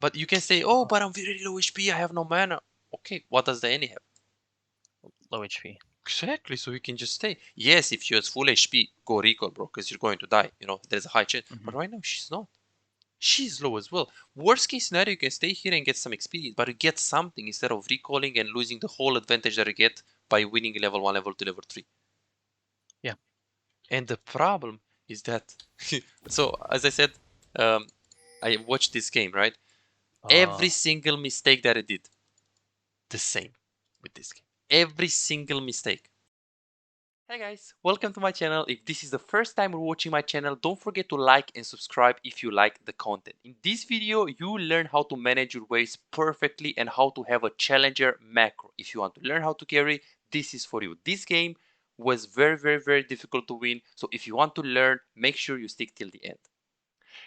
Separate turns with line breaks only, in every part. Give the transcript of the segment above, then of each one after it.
But you can say, oh, but I'm very low HP, I have no mana. Okay, what does the any have?
Low HP.
Exactly, so you can just stay. Yes, if you're at full HP, go recall, bro, because you're going to die. You know, there's a high chance. But right now, she's not. She's low as well. Worst case scenario, you can stay here and get some experience, but you get something instead of recalling and losing the whole advantage that you get by winning level 1, level 2, level 3.
Yeah.
And the problem is that, so as I said, I watched this game, right? Every single mistake that I did, the same with this game. Every single mistake. Hey guys, welcome to my channel. If this is the first time you're watching my channel, don't forget to like and subscribe if you like the content. In this video, you learn how to manage your waves perfectly and how to have a challenger macro. If you want to learn how to carry, this is for you. This game was very difficult to win, so if you want to learn, make sure you stick till the end.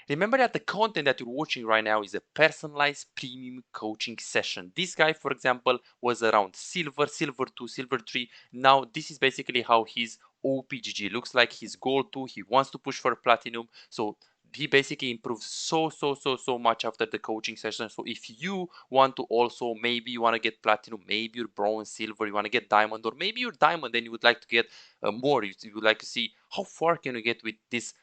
Remember that the content that you're watching right now is a personalized premium coaching session. This guy, for example, was around silver, silver 2, silver 3. Now, this is basically how his OPGG looks like. He's gold 2. He wants to push for platinum. So he basically improved so much after the coaching session. So if you want to also, maybe you want to get platinum, maybe you're bronze, silver, you want to get diamond, or maybe you're diamond and you would like to get more. You would like to see how far can you get with this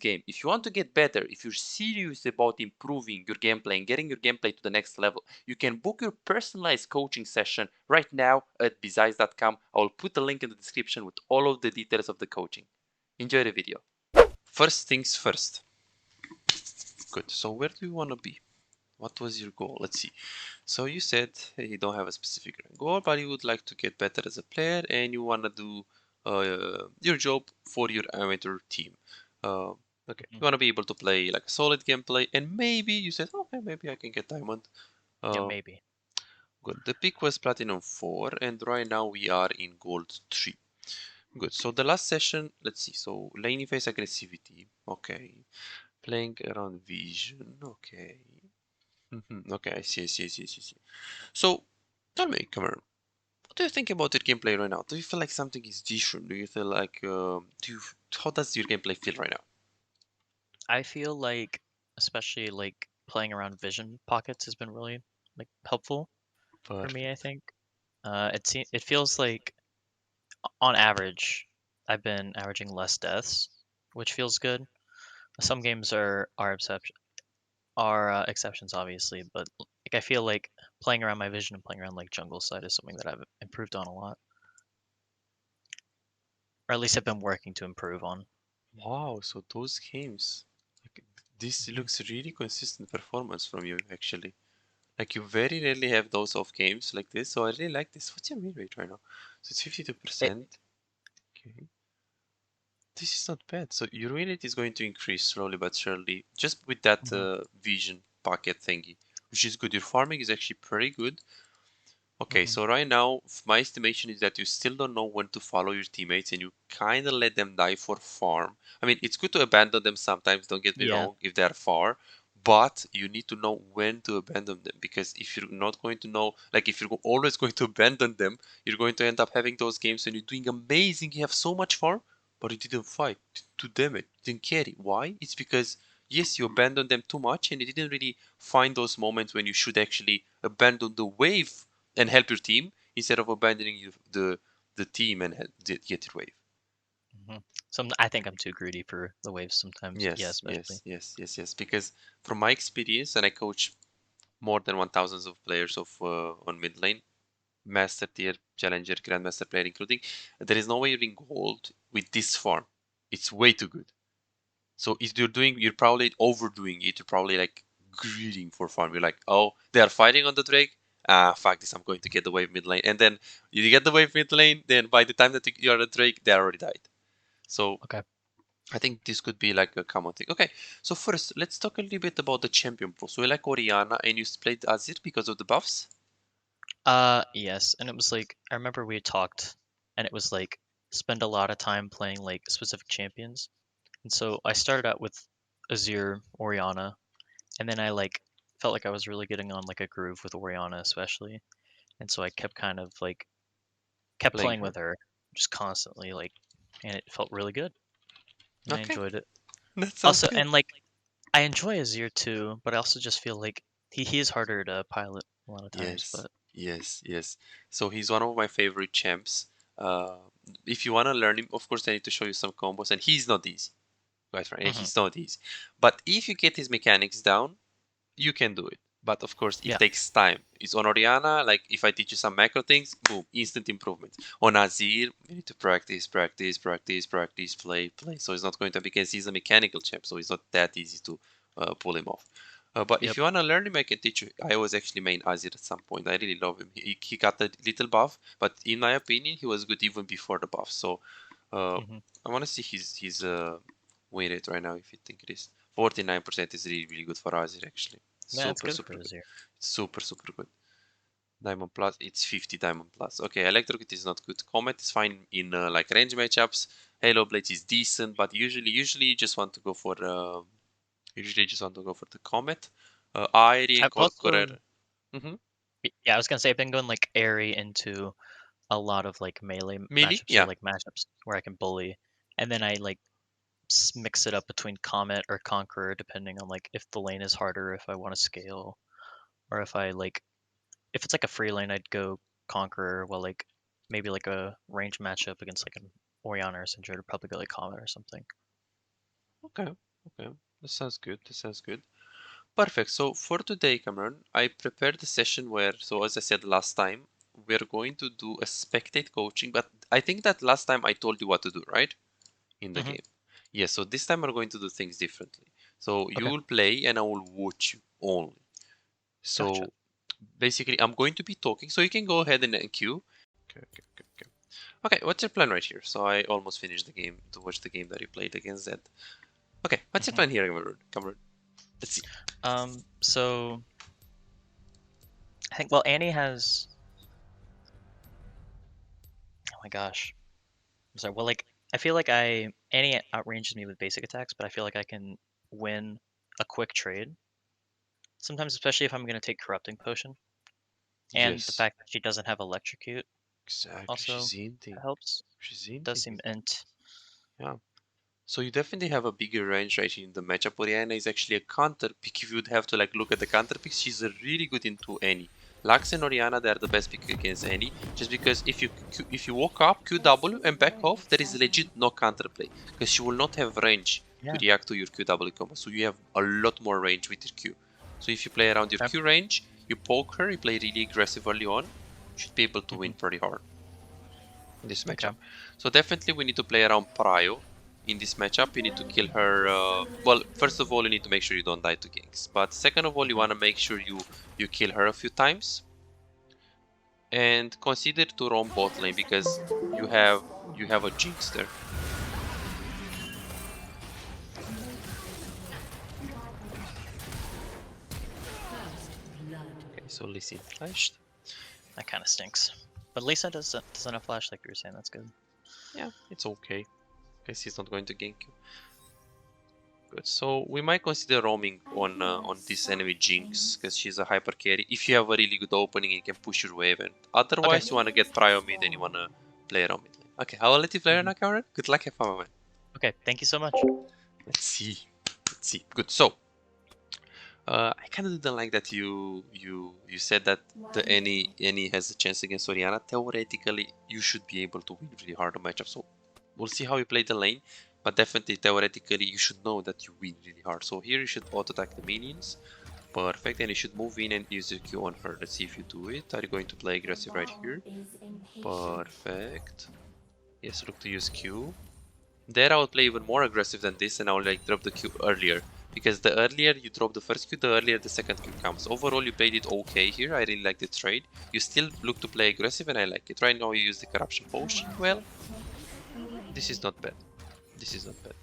game. If you want to get better, if you're serious about improving your gameplay and getting your gameplay to the next level, you can book your personalized coaching session right now at besides.com. I will put a link in the description with all of the details of the coaching. Enjoy the video. First things first. Good. So where do you want to be? What was your goal? Let's see. So you said you don't have a specific goal, but you would like to get better as a player and you want to do your job for your amateur team. Okay, you want to be able to play like a solid gameplay, and maybe you said, okay, maybe I can get diamond.
Yeah, maybe.
Good. The pick was platinum 4, and right now we are in gold 3. Good. So the last session, let's see. So laning phase aggressivity. Okay. Playing around vision. Okay. Okay, I see. So tell me, Cameron, what do you think about your gameplay right now? Do you feel like something is different? Do you feel like how does your gameplay feel right now?
I feel like, especially like playing around vision pockets has been really like helpful for me, I
Perfect.
think. It feels like on average, I've been averaging less deaths, which feels good. Some games are exceptions, obviously, but like I feel like playing around my vision and playing around like jungle side is something that I've improved on a lot, or at least I've been working to improve on.
Wow, so those games, like, this
Mhm.
looks really consistent performance from you actually. Like you very rarely have those off games like this, so I really like this. What's your win rate right now? So it's
It
52%. Okay. This is not bad. So your win rate is going to increase slowly but surely, just with that
Mhm,
vision pocket thingy, which is good. Your farming is actually pretty good. Okay,
mhm.
so right now, my estimation is that you still don't know when to follow your teammates and you kind of let them die for farm. I mean, it's good to abandon them sometimes, don't get me
Yeah.
wrong, if they're far, but you need to know when to abandon them because if you're not going to know, like if you're always going to abandon them, you're going to end up having those games and you're doing amazing, you have so much farm, but you didn't fight, to damage, didn't carry. Why? It's because, yes, you abandoned them too much and you didn't really find those moments when you should actually abandon the wave and help your team instead of abandoning the team and get your wave.
I think I'm too greedy for the waves sometimes. Yeah, especially.
Yes. Because from my experience, and I coach more than 1,000 of players of on mid lane, master tier, challenger, grandmaster player including, there is no way you're in gold with this farm. It's way too good. So if you're probably overdoing it. You're probably like greeding for farm. You're like, oh, they are fighting on the Drake. Ah, fuck this. I'm going to get the wave mid lane. And then you get the wave mid lane. Then by the time that you're the Drake, they already died. So
Okay.
I think this could be like a common thing. Okay, so first let's talk a little bit about the champion pool. So you like Orianna and you played Azir because of the buffs.
Yes, and it was like I remember we had talked, and it was like spend a lot of time playing like specific champions, and so I started out with Azir, Orianna, and then I like felt like I was really getting on like a groove with Orianna especially, and so I kept kind of like kept
Playing
playing
her.
with her just constantly like, and it felt really good, and I
Okay,
enjoyed it.
that sounds
Also,
good.
and like I enjoy Azir too, but I also just feel like He is harder to pilot a lot of times,
Yes,
but
yes. So he's one of my favorite champs. Uh, if you want to learn him, of course, I need to show you some combos, and he's not easy, quite right.
mhm.
He's not easy. But if you get his mechanics down, you can do it. But of course, it
Yeah.
takes time. It's on Orianna, like if I teach you some macro things, boom, instant improvement. On Azir, you need to practice, play. So it's not going to, because he's a mechanical champ, so it's not that easy to pull him off. But if
Yep.
you want to learn him, I can teach you. I was actually main Azir at some point. I really love him. He got a little buff, but in my opinion, he was good even before the buff. So
Hmm.
I want to see his win rate right now, if you think it is. 49% is really good for Azir, actually.
Yeah, it's good
Super
for
good.
Azir.
Super good. Diamond Plus, it's 50 Diamond Plus. Okay, Electrocute is not good. Comet is fine in like range matchups. Halo Blades is decent, but usually you just want to go for the Comet. Aerie and
I've
Correr.
also,
Mm-hmm.
yeah, I was gonna say I've been going like airy into a lot of like melee
Melee,
matchups or
yeah.
like matchups where I can bully, and then I like mix it up between Comet or Conqueror depending on like if the lane is harder, if I want to scale, or if I like if it's like a free lane, I'd go Conqueror, while like maybe like a range matchup against like an Orianna or Syndra, I'd probably go like Comet or something.
Okay, okay. That sounds good. Perfect. So for today, Cameron, I prepared a session where, so as I said last time, we're going to do a spectate coaching, but I think that last time I told you what to do, right? In the
Hmm.
game. Yeah, so this time we're going to do things differently. So you
Okay,
will play and I will watch you only.
gotcha.
So basically, I'm going to be talking, so you can go ahead and queue. Okay. Okay, what's your plan right here? So I almost finished the game to watch the game that you played against that. Okay, what's your
Hmm.
plan here, Cameron? Let's see.
So I think well Annie has. Oh my gosh. I'm sorry. Well, like I feel like Annie outranges me with basic attacks, but I feel like I can win a quick trade. Sometimes, especially if I'm gonna take corrupting potion, and the
Yes,
fact that she doesn't have electrocute
exactly.
also
She's hinting.
helps.
She's
Does
hinting.
seem int.
Yeah. So you definitely have a bigger range right here in the matchup. Orianna is actually a counter pick. If you'd have to like look at the counter picks, she's a really good into any. Lux and Orianna, they are the best pick against any. Just because if you walk up, QW and back off, there is legit no counterplay. Because she will not have range to
Yeah.
react to your QW combo. So you have a lot more range with your Q. So if you play around your
Okay.
Q range, you poke her, you play really aggressive early on, you should be able to win
Hmm.
pretty hard in this
Okay.
matchup. So definitely we need to play around Prio. In this matchup, you need to kill her. Well, first of all, you need to make sure you don't die to ganks. But second of all, you
Hmm.
want to make sure you kill her a few times. And consider to roam bot lane because you have a Jinx there. Okay, so Lee Sin flashed.
That kind of stinks. But Lisa doesn't have flash like you were saying. That's good.
Yeah, it's okay. Because he's not going to gank you. Good. So we might consider roaming on this enemy Jinx because she's a hyper carry. If you have a really good opening, you can push your wave, and
Okay.
otherwise you want to get prio mid and you want to play around mid lane. Okay, I will let you play right
Hmm.
now, Cameron. Good luck, have fun, my man.
Okay. Thank you so much.
Let's see. Let's see. Good. So I kind of didn't like that you said that the any has a chance against Orianna. Theoretically, you should be able to win really hard on matchup. So we'll see how you play the lane, but definitely theoretically you should know that you win really hard. So here you should auto attack the minions. Perfect, and you should move in and use your Q on her. Let's see if you do it. Are you going to play aggressive right here? Perfect. Yes, look to use Q. There I will play even more aggressive than this and I will like drop the Q earlier. Because the earlier you drop the first Q, the earlier the second Q comes. Overall you played it okay here, I really like the trade. You still look to play aggressive and I like it. Right now you use the corruption potion, well, this is not bad. This is not bad.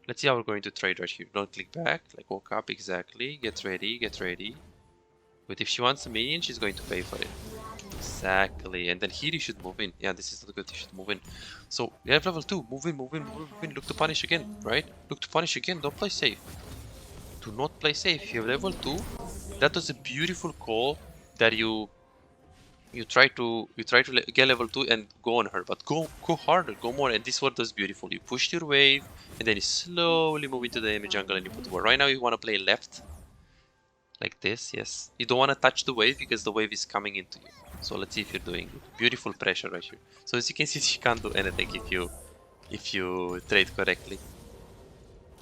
Let's see how we're going to trade right here. Don't click back, like walk up exactly, get ready, get ready. But if she wants a minion, she's going to pay for it. Exactly. And then here you should move in. Yeah, this is not good. You should move in. So you have level 2. Move in, move in, move in. Look to punish again, right? Look to punish again. Don't play safe. Do not play safe. If you have level 2, that was a beautiful call that you try to get level 2 and go on her. But go harder, go more. And this word was beautiful. You pushed your wave and then you slowly move into the enemy jungle and you put the ward. Right now you want to play left. Like this, yes. You don't want to touch the wave because the wave is coming into you. So let's see if you're doing it. Beautiful pressure right here. So as you can see, she can't do anything if you trade correctly.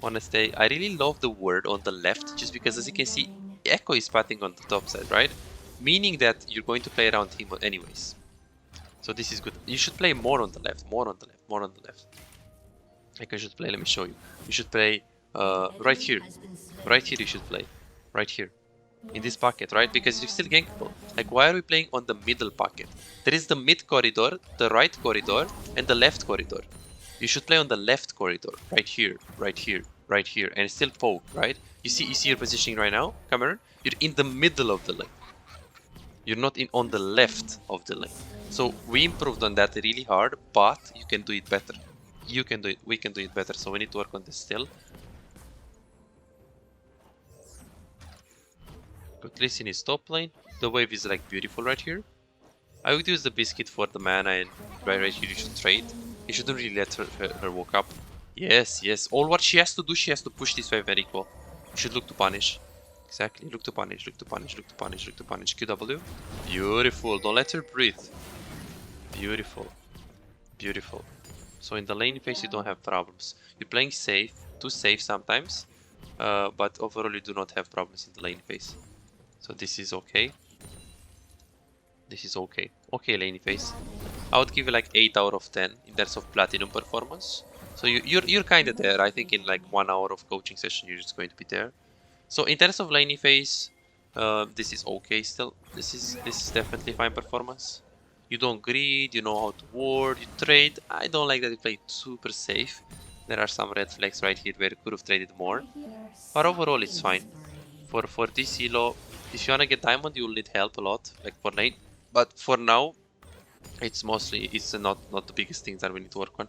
Wanna stay? I really love the word on the left, just because as you can see, Echo is patting on the top side, right? Meaning that you're going to play around him anyways. So this is good. You should play more on the left, more on the left, more on the left. Like I should play, let me show you. You should play right here. Right here you should play. Right here. In this pocket, right? Because you're still gankable. Like, why are we playing on the middle pocket? There is the mid corridor, the right corridor, and the left corridor. You should play on the left corridor. Right here, right here, right here. And still poke, right? You see your positioning right now, Cameron? You're in the middle of the lane. You're not on the left of the lane. So we improved on that really hard, but you can do it better. You can do it, we can do it better. So we need to work on this still. Good, listen is top lane. The wave is like beautiful right here. I would use the biscuit for the mana, and right here you should trade. You shouldn't really let her walk up. Yes, yes. All what she has to do, she has to push this wave very equal. You should look to punish. Exactly. Look to punish, look to punish, look to punish, look to punish. QW. Beautiful. Don't let her breathe. Beautiful. Beautiful. So in the lane phase you don't have problems. You're playing safe, too safe sometimes. But overall you do not have problems in the lane phase. So this is okay. This is okay. Okay, lane phase. I would give you like 8 out of 10 in terms of platinum performance. So you're kind of there. I think in like 1 hour of coaching session you're just going to be there. So in terms of lane phase, this is okay still. This is definitely fine performance. You don't greed, you know how to ward, you trade. I don't like that you play super safe. There are some red flags right here where you could have traded more. But overall it's fine. For this elo, if you wanna get diamond, you'll need help a lot, like for lane. But for now, it's not the biggest things that we need to work on.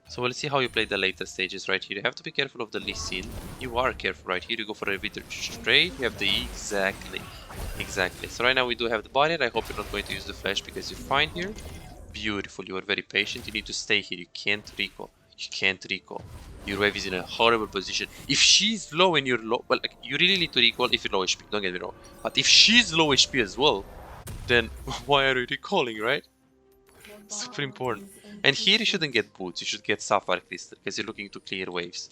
So we'll see how you play the later stages right here. You have to be careful of the Lee Sin. You are careful right here. You go for a bit straight. You have the E. Exactly. So right now we do have the barrier. I hope you're not going to use the flash because you're fine here. Beautiful. You are very patient. You need to stay here. You can't recall. You can't recall. Your wave is in a horrible position. If she's low and you're low, well, like, you really need to recall if you're low HP. Don't get me wrong. But if she's low HP as well, then why are you recalling, right? Super important. And here you shouldn't get boots, you should get sapphire crystal because you're looking to clear waves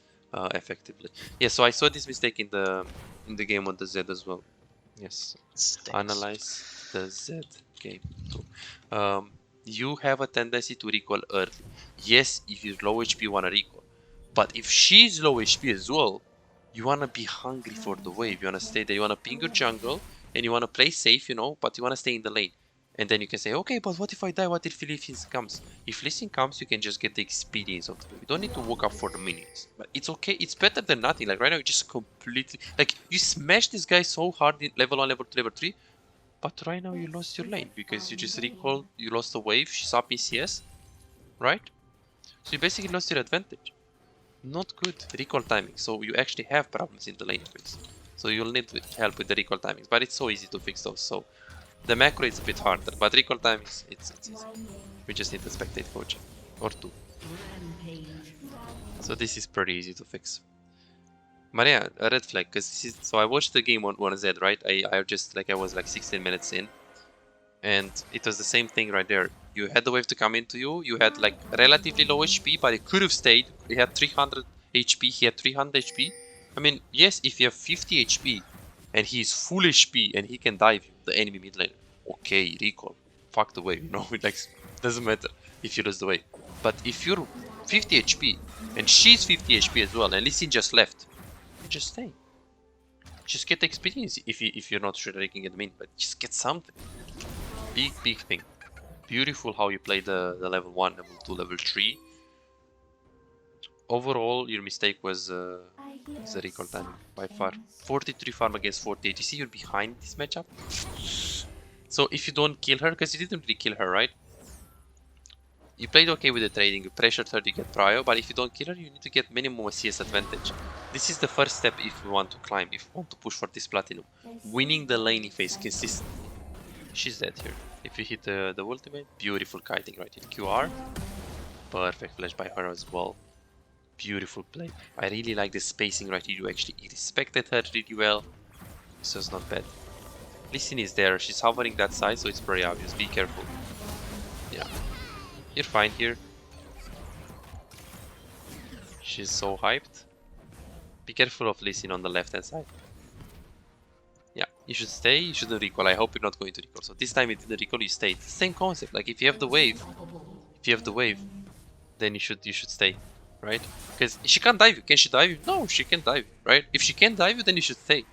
effectively. Yeah, so I saw this mistake in the game on the Z as well. Yes.
Stinks.
Analyze the Z game too. You have a tendency to recall early. Yes, if you're low HP, you wanna recall. But if she's low HP as well, you wanna be hungry for the wave. You wanna stay there. You wanna ping your jungle and you wanna play safe, you know, but you wanna stay in the lane. And then you can say, okay, but what if I die? What if Lee Sin comes? If Lee Sin comes, you can just get the experience of the wave. You don't need to walk up for the minions. But it's okay. It's better than nothing. Like right now, you just completely... Like, you smash this guy so hard in level 1, level 2, level 3. But right now, you lost your lane. Because you just recalled, you lost the wave. She's up in CS. Right? So you basically lost your advantage. Not good recall timing. So you actually have problems in the lane phase. So you'll need help with the recall timings. But it's so easy to fix those. So... The macro is a bit harder, but recall time it's easy. We just need a spectate coach or 2. So this is pretty easy to fix. Maria, a red flag, because this is so I watched the game on Z, right? I just I was like 16 minutes in, and it was the same thing right there. You had the wave to come into you. You had like relatively low HP, but it could have stayed. He had 300 HP. He had 300 HP. I mean, yes, if you have 50 HP and he is full HP and he can dive you, the enemy mid lane, okay, recall. Fuck the wave, you know, it like doesn't matter if you lose the wave. But if you're 50 HP and she's 50 HP as well, and Lee Sin just left, just stay. Just get the experience if you're not sure that you can get mid, but just get something. Big thing. Beautiful how you play the level 1, level 2, level 3. Overall, your mistake was the recall timing by far. 43 farm against 48. You see you're behind this matchup? So if you don't kill her, because you didn't really kill her, right? You played okay with the trading, you pressured her to get prio, but if you don't kill her, you need to get minimum CS advantage. This is the first step if you want to climb, if you want to push for this platinum. Winning the laning phase consistently. She's dead here. If you hit the ultimate, beautiful kiting right here. QR. Perfect flash by her as well. Beautiful play. I really like the spacing right here. You actually respected her really well. So it's not bad. Lee Sin is there. She's hovering that side, so it's very obvious. Be careful. Yeah. You're fine here. She's so hyped. Be careful of Lee Sin on the left hand side. Yeah, you should stay, you shouldn't recall. I hope you're not going to recall. So this time it didn't recall, you stayed. Same concept. Like if you have the wave, then you should stay. Right? Because she can't dive you. Can she dive you? No, she can't dive you, right? If she can't dive you, then you should stay.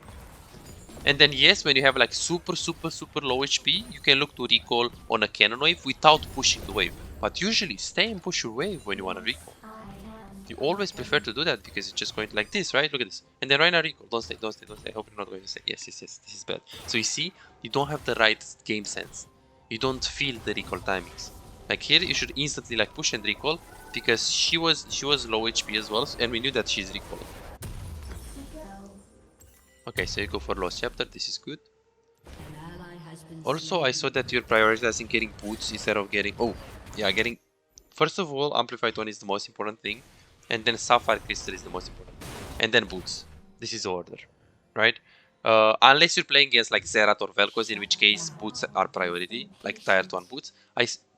And then yes, when you have like super low HP, you can look to recall on a cannon wave without pushing the wave. But usually stay and push your wave when you want to recall. You always prefer to do that because it's just going like this, right? Look at this. And then right now recall. Don't stay. I hope you're not going to stay. Yes. This is bad. So you see, you don't have the right game sense. You don't feel the recall timings. Like here, you should instantly like push and recall because she was low HP as well, and we knew that she's recalling. Okay, so you go for Lost Chapter. This is good. Also, I saw that you're prioritizing getting boots instead of getting... Oh, yeah, getting... First of all, Amplified 1 is the most important thing. And then Sapphire Crystal is the most important. And then boots. This is the order, right? Unless you're playing against like Zerat or Vel'Koz, in which case boots are priority, like tier 1 boots.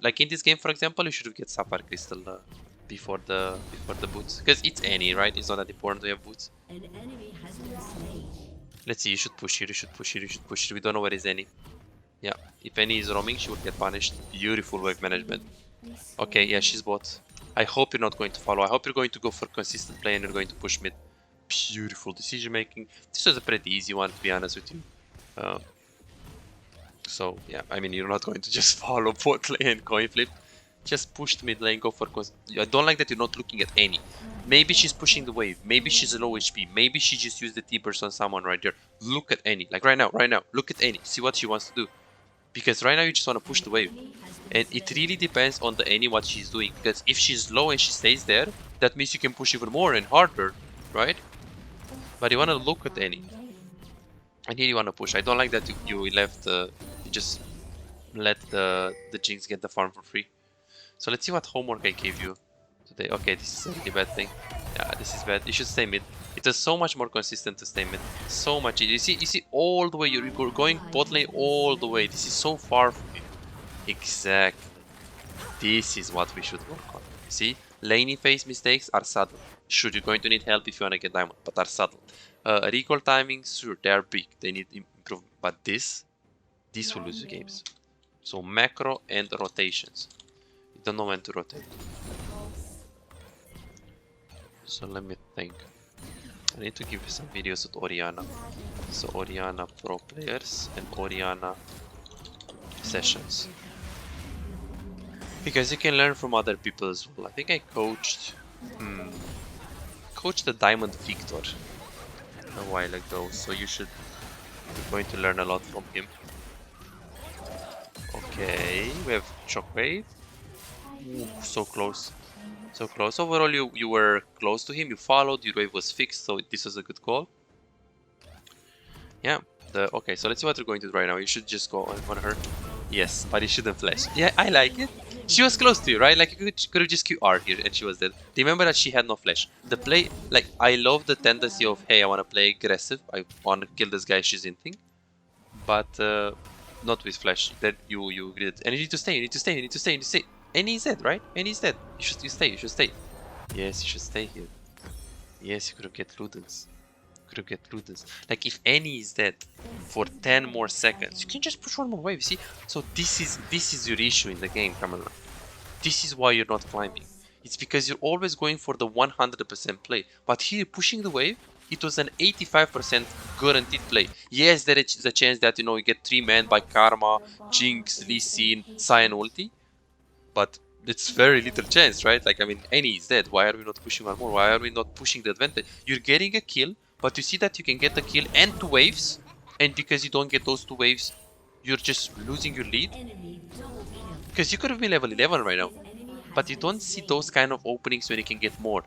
Like in this game, for example, you should get Sapphire Crystal before the boots, because it's any, right? It's not that important to have boots. Let's see. You should push here. We don't know where is any. Yeah, if any is roaming, she will get punished. Beautiful wave management. Okay, yeah, she's bot. I hope you're not going to follow. I hope you're going to go for consistent play and you're going to push mid. Beautiful decision making. This was a pretty easy one, to be honest with you. So, yeah, I mean, you're not going to just follow bot lane and coin flip. Just push the mid lane, go for... I don't like that you're not looking at any. Maybe she's pushing the wave. Maybe she's a low HP. Maybe she just used the T-burst on someone right there. Look at any. Like right now. Look at any. See what she wants to do. Because right now you just want to push the wave. And it really depends on the any what she's doing. Because if she's low and she stays there, that means you can push even more and harder, right? But you want to look at any. And here you want to push. I don't like that you left, you just let the Jinx get the farm for free. So let's see what homework I gave you today. Okay, this is a really bad thing. Yeah, this is bad. You should stay mid. It is so much more consistent to stay mid. So much. You see all the way. You're going bot lane all the way. This is so far from you. Exactly. This is what we should work on. See? Laning phase mistakes are subtle. Sure, you're going to need help if you want to get diamond, but are subtle. Recall timings, sure, they are big. They need improvement. But this will lose you games. So macro and rotations. You don't know when to rotate. So let me think. I need to give you some videos with Orianna. So Orianna Pro Players and Orianna Sessions. Because you can learn from other people as well. I think I coached the Diamond Victor a while ago, so you're going to learn a lot from him. Okay, we have Shockwave. Ooh, so close. So close. Overall, you were close to him, you followed, your wave was fixed, so this was a good call. Yeah, okay, so let's see what we're going to do right now. You should just go on her. Yes, but you shouldn't flash. Yeah, I like it. She was close to you, right? Like, you could have just QR here and she was dead. Remember that she had no flash. The play, like, I love the tendency of, hey, I want to play aggressive. I want to kill this guy she's inting. But, not with flash. That you did. And you need to stay, Any is dead, right? Any is dead. You should stay. Yes, you should stay here. Yes, you could have get Ludens. Like if any is dead for 10 more seconds, you can just push one more wave, see? So this is your issue in the game, Kamala. This is why you're not climbing. It's because you're always going for the 100% play. But here, pushing the wave, it was an 85% guaranteed play. Yes, there is a chance that, you get 3-man by Karma, Jinx, Lee Sin, Cyan ulti. But it's very little chance, right? Like, I mean, any is dead. Why are we not pushing one more? Why are we not pushing the advantage? You're getting a kill, but you see that you can get a kill and 2 waves. And because you don't get those 2 waves, you're just losing your lead. Because you could have been level 11 right now. But you don't see those kind of openings when you can get more.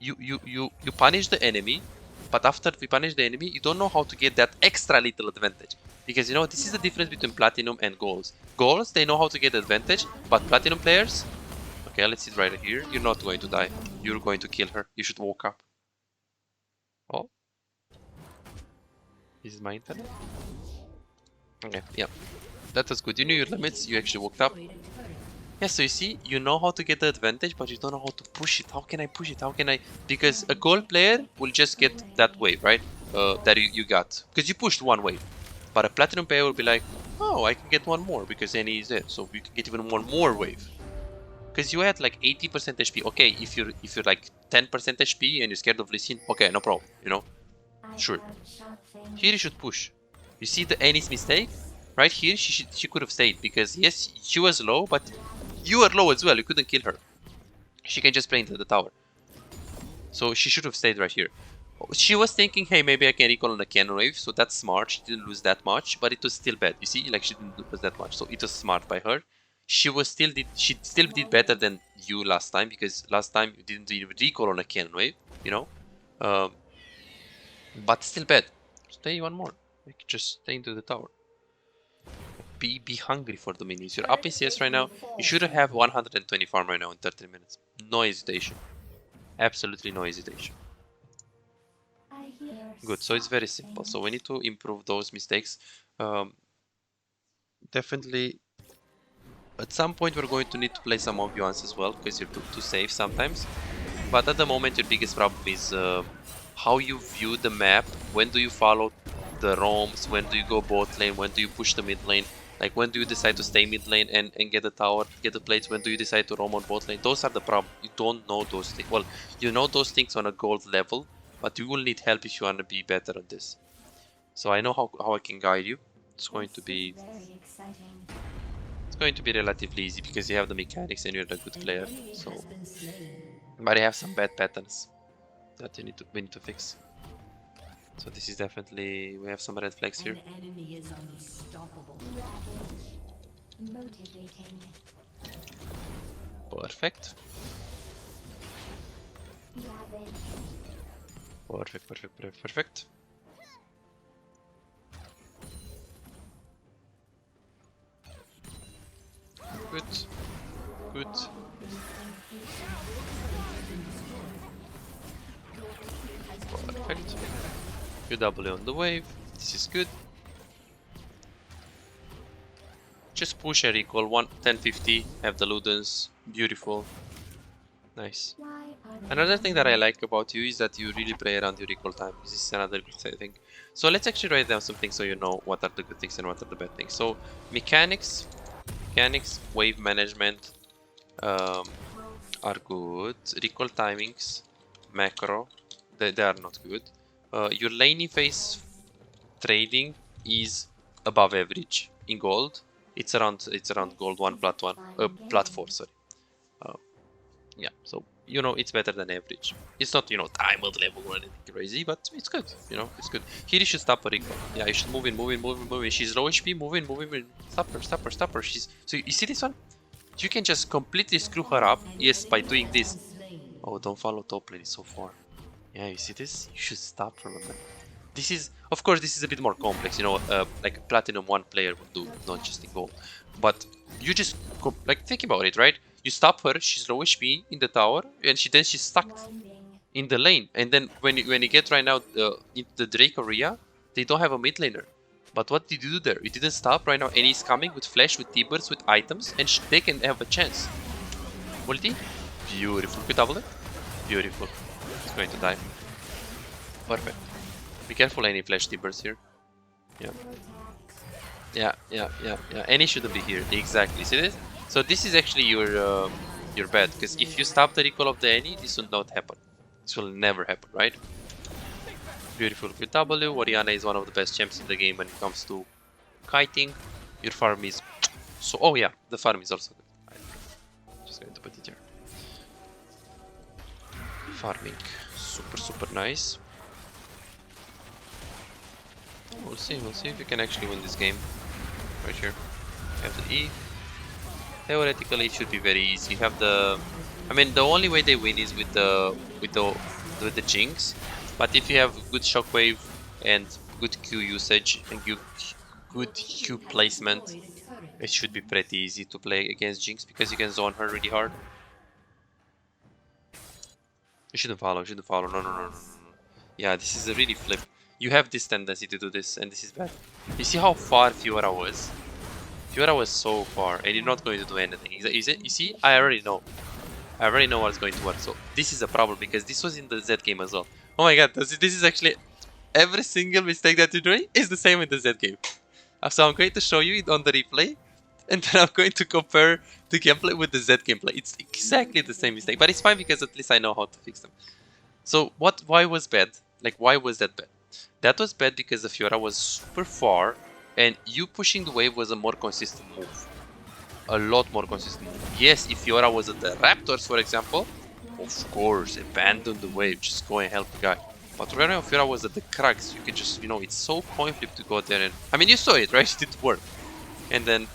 You punish the enemy, but after we punish the enemy, you don't know how to get that extra little advantage. Because this is the difference between Platinum and Golds. Golds, they know how to get advantage, but Platinum players... Okay, let's sit right here. You're not going to die. You're going to kill her. You should walk up. Oh. Is it my internet? Okay, yeah. That was good. You knew your limits, you actually woke up. Yeah, so you see, you know how to get the advantage, but you don't know how to push it. How can I push it? How can I? Because a gold player will just get that wave, right? That you got. Because you pushed one wave. But a platinum player will be like, oh, I can get one more because any is there. So you can get even one more wave. Because you had like 80% HP. Okay, if you're like 10% HP and you're scared of Lee Sin, okay, no problem, you know? Sure. Here you should push. You see the Annie's mistake? Right here, she could have stayed because yes, she was low, but you were low as well. You couldn't kill her. She can just play into the tower. So she should have stayed right here. She was thinking, hey, maybe I can recall on a cannon wave, so that's smart. She didn't lose that much, but it was still bad. You see, like she didn't lose that much, so it was smart by her. She still did better than you last time because last time you didn't even recall on a cannon wave, you know. But still bad. Stay one more. Like just stay into the tower. Be hungry for the minions. You're up in CS right now. You should have 120 farm right now in 30 minutes. No hesitation. Absolutely no hesitation. Good, so it's very simple. So we need to improve those mistakes. Definitely, at some point we're going to need to play some ambiance as well, because you're too safe sometimes. But at the moment your biggest problem is how you view the map. When do you follow the roams? When do you go bot lane? When do you push the mid lane? Like when do you decide to stay mid lane and get the tower, get the plates? When do you decide to roam on bot lane? Those are the problem. You don't know those things. Well, you know those things on a gold level, but you will need help if you want to be better on this. So I know how I can guide you. It's going to be relatively easy because you have the mechanics and you're a good player. So, but you have some bad patterns that we need to fix. So this is definitely, we have some red flags here. Perfect. Perfect. Good. Perfect. QW on the wave. This is good. Just push and recall 1050. Have the Ludens. Beautiful. Nice. Another thing that I like about you is that you really play around your recall time. This is another good thing. So let's actually write down some things so you know what are the good things and what are the bad things. So mechanics, wave management are good. Recall timings, macro, they are not good. Your laning phase trading is above average in gold. It's around gold 1 plat 4, sorry. Yeah, so you know it's better than average. It's not, you know, diamond level or anything crazy, but it's good, you know, it's good. Here you should stop her recall. Yeah, you should move in. She's low HP, move in. Stop her. So you see this one? You can just completely screw her up, yes, by doing this. Oh, don't follow top lane, it's so far. Yeah, you see this? You should stop her, man. This is, of course, this is a bit more complex, you know, like a Platinum 1 player would do, not just in gold. But you just, like, think about it, right? You stop her, she's low HP in the tower, and she's stuck in the lane. And then when you get right now into the Drake area, they don't have a mid laner. But what did you do there? You didn't stop right now, and he's coming with flash, with T-bursts, with items, and they can have a chance. Ulti? Beautiful. Quick double it? Beautiful. It's going to die. Perfect. Be careful any flash T-bursts here. Yeah. Any shouldn't be here. Exactly. See this? So this is actually your bad, because if you stop the recall of the Annie, this will not happen. This will never happen, right? Beautiful QW. Orianna is one of the best champs in the game when it comes to kiting. Your farm is so. Oh yeah, the farm is also good. I'm just going to put it here. Farming, super nice. We'll see if you can actually win this game. Right here, have the E. Theoretically, it should be very easy. You have the, I mean, the only way they win is with the Jinx. But if you have good shockwave and good Q usage and good Q placement, it should be pretty easy to play against Jinx because you can zone her really hard. You shouldn't follow. No. Yeah, this is a really flip. you have this tendency to do this, and this is bad. You see how far Fiora was? Fiora was so far, and you're not going to do anything. You see, I already know. I already know what's going to work. So this is a problem, because this was in the Z game as well. Oh my god, this is actually... Every single mistake that you're doing is the same in the Z game. So I'm going to show you it on the replay, and then I'm going to compare the gameplay with the Z gameplay. It's exactly the same mistake, but it's fine because at least I know how to fix them. So why was bad? Like, why was that bad? That was bad because the Fiora was super far, and you pushing the wave was a more consistent move. A lot more consistent move. Yes, if Fiora was at the Raptors, for example, of course, abandon the wave, just go and help the guy. But right now, Fiora was at the Krugs, you can just, it's so coin flip to go there and... I mean, you saw it, right? It didn't work. And then...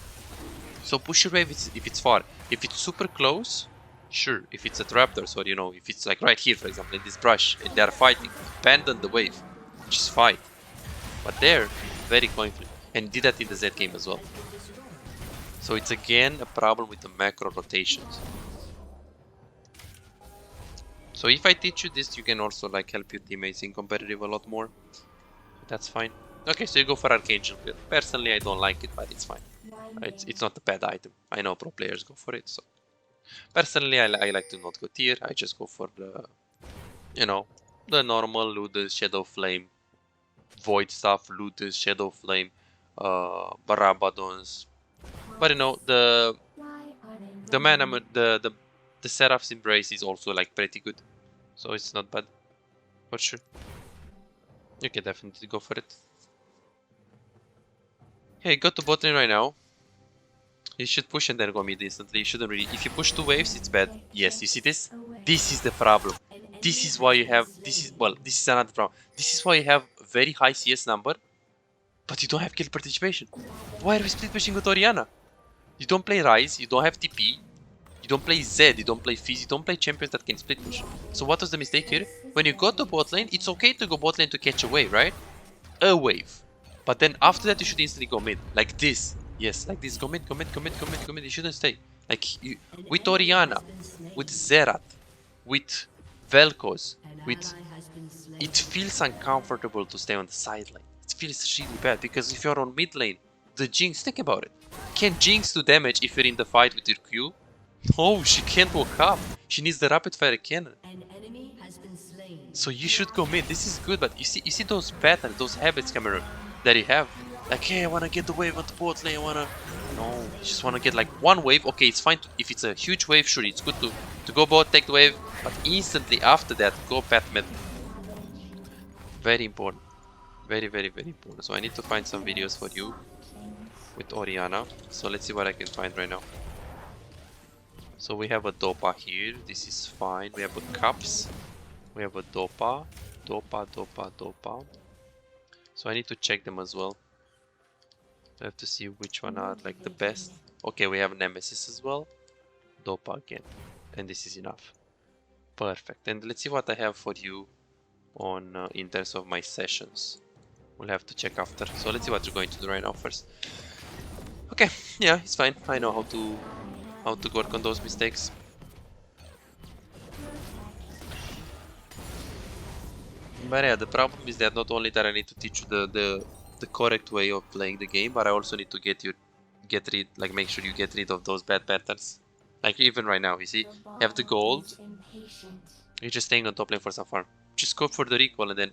So push your wave if it's far. If it's super close, sure. If it's at Raptors, or, if it's like right here, for example, in this brush, and they're fighting, abandon the wave. Just fight. But there, very coin flip. And did that in the Z game as well. So it's again a problem with the macro rotations. So if I teach you this, you can also like help your teammates in competitive a lot more. That's fine. Okay, so you go for Archangel build. Personally, I don't like it, but it's fine. It's not a bad item. I know pro players go for it, so... Personally, I like to not go tier. I just go for the... the normal Ludus, Shadow Flame, Void stuff, Ludus, Shadow Flame, Barabadons. But the man, the Seraph's Embrace is also like pretty good, so it's not bad, for sure. You can definitely go for it. Hey, go to bot lane right now. You should push and then go mid instantly. You shouldn't really... If you push 2 waves, it's bad. Yes, you see this? This is the problem. This is why you have... This is another problem. This is why you have very high CS number, but you don't have kill participation. Why are we split pushing with Orianna? You don't play Ryze, you don't have TP, you don't play Z, you don't play Fizz, you don't play champions that can split push. So what was the mistake here? When you go to bot lane, it's okay to go bot lane to catch a wave, right? A wave. But then after that you should instantly go mid. Like this. Yes, like this. Go mid, go mid, go mid, go mid, go mid. You shouldn't stay. Like, with Orianna, with Zerat, with Vel'Koz, with... It feels uncomfortable to stay on the side lane. It feels really bad, because if you're on mid lane, the Jinx, think about it. Can Jinx do damage if you're in the fight with your Q? No, she can't walk up. She needs the rapid fire cannon. So you should go mid. This is good, but you see those patterns, those habits, Cameron, that you have. Like, hey, I wanna get the wave on the bot lane, No, you just wanna get like one wave. Okay, it's fine. If it's a huge wave, sure, it's good to go bot, take the wave, but instantly after that, go path mid. Very important. Very, very, very important. So I need to find some videos for you with Orianna. So let's see what I can find right now. So we have a Dopa here. This is fine. We have a Cups. We have a Dopa. Dopa. So I need to check them as well. I have to see which one are like the best. Okay, we have Nemesis as well. Dopa again. And this is enough. Perfect. And let's see what I have for you on in terms of my sessions. We'll have to check after. So let's see what you're going to do right now first. Okay, yeah, it's fine. I know how to work on those mistakes. But yeah, the problem is that not only that I need to teach you the correct way of playing the game, but I also need to make sure you get rid of those bad patterns. Like even right now, you see, you have the gold. You're just staying on top lane for some farm. Just go for the recall, and then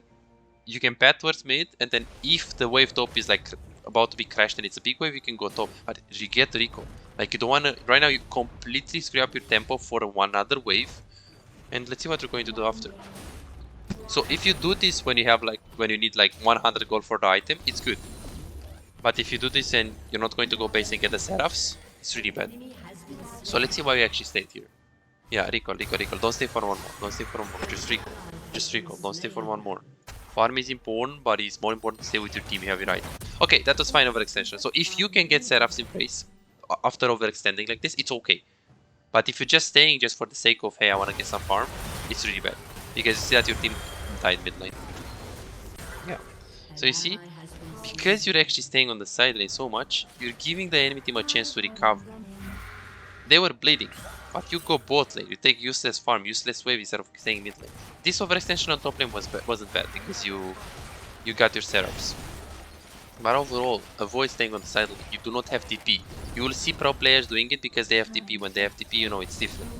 you can path towards mid, and then if the wave top is like about to be crashed and it's a big wave, you can go top. But you get the recall. Like you don't wanna... Right now you completely screw up your tempo for one other wave. And let's see what you're going to do after. So if you do this when you need like 100 gold for the item, it's good. But if you do this and you're not going to go base and get the Seraphs, it's really bad. So let's see why we actually stayed here. Yeah, recall. Don't stay for one more. Just recall. Don't stay for one more. Farm is important, but it's more important to stay with your team. You have it right. Okay, that was fine overextension. So if you can get Seraphs in place after overextending like this, it's okay. But if you're just staying just for the sake of, hey, I want to get some farm, it's really bad. Because you see that your team died mid lane. Yeah. So you see, because you're actually staying on the side lane so much, you're giving the enemy team a chance to recover. They were bleeding, but you go bot lane, you take useless farm, useless wave instead of staying mid lane. This overextension on top lane wasn't bad, because you you got your setups. But overall, avoid staying on the side. You do not have TP. You will see pro players doing it because they have TP. When they have TP, you know it's different.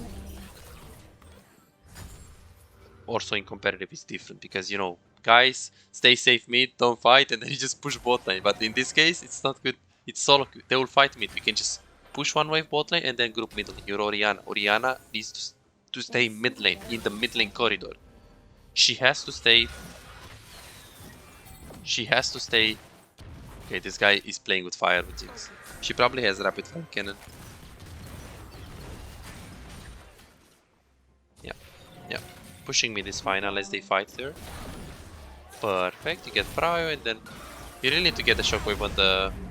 Also in competitive, it's different because, you know, guys stay safe mid, don't fight, and then you just push bot lane. But in this case, it's not good. It's SoloQ. They will fight mid. We can just push one wave bot lane and then group mid lane. You're Orianna. Orianna needs to stay mid lane, in the mid lane corridor. She has to stay. She has to stay. Okay, this guy is playing with fire with Jinx. She probably has rapid fire cannon. Yeah, yeah. Pushing mid is fine unless they fight there. Perfect. You get Prio, and then you really need to get the shockwave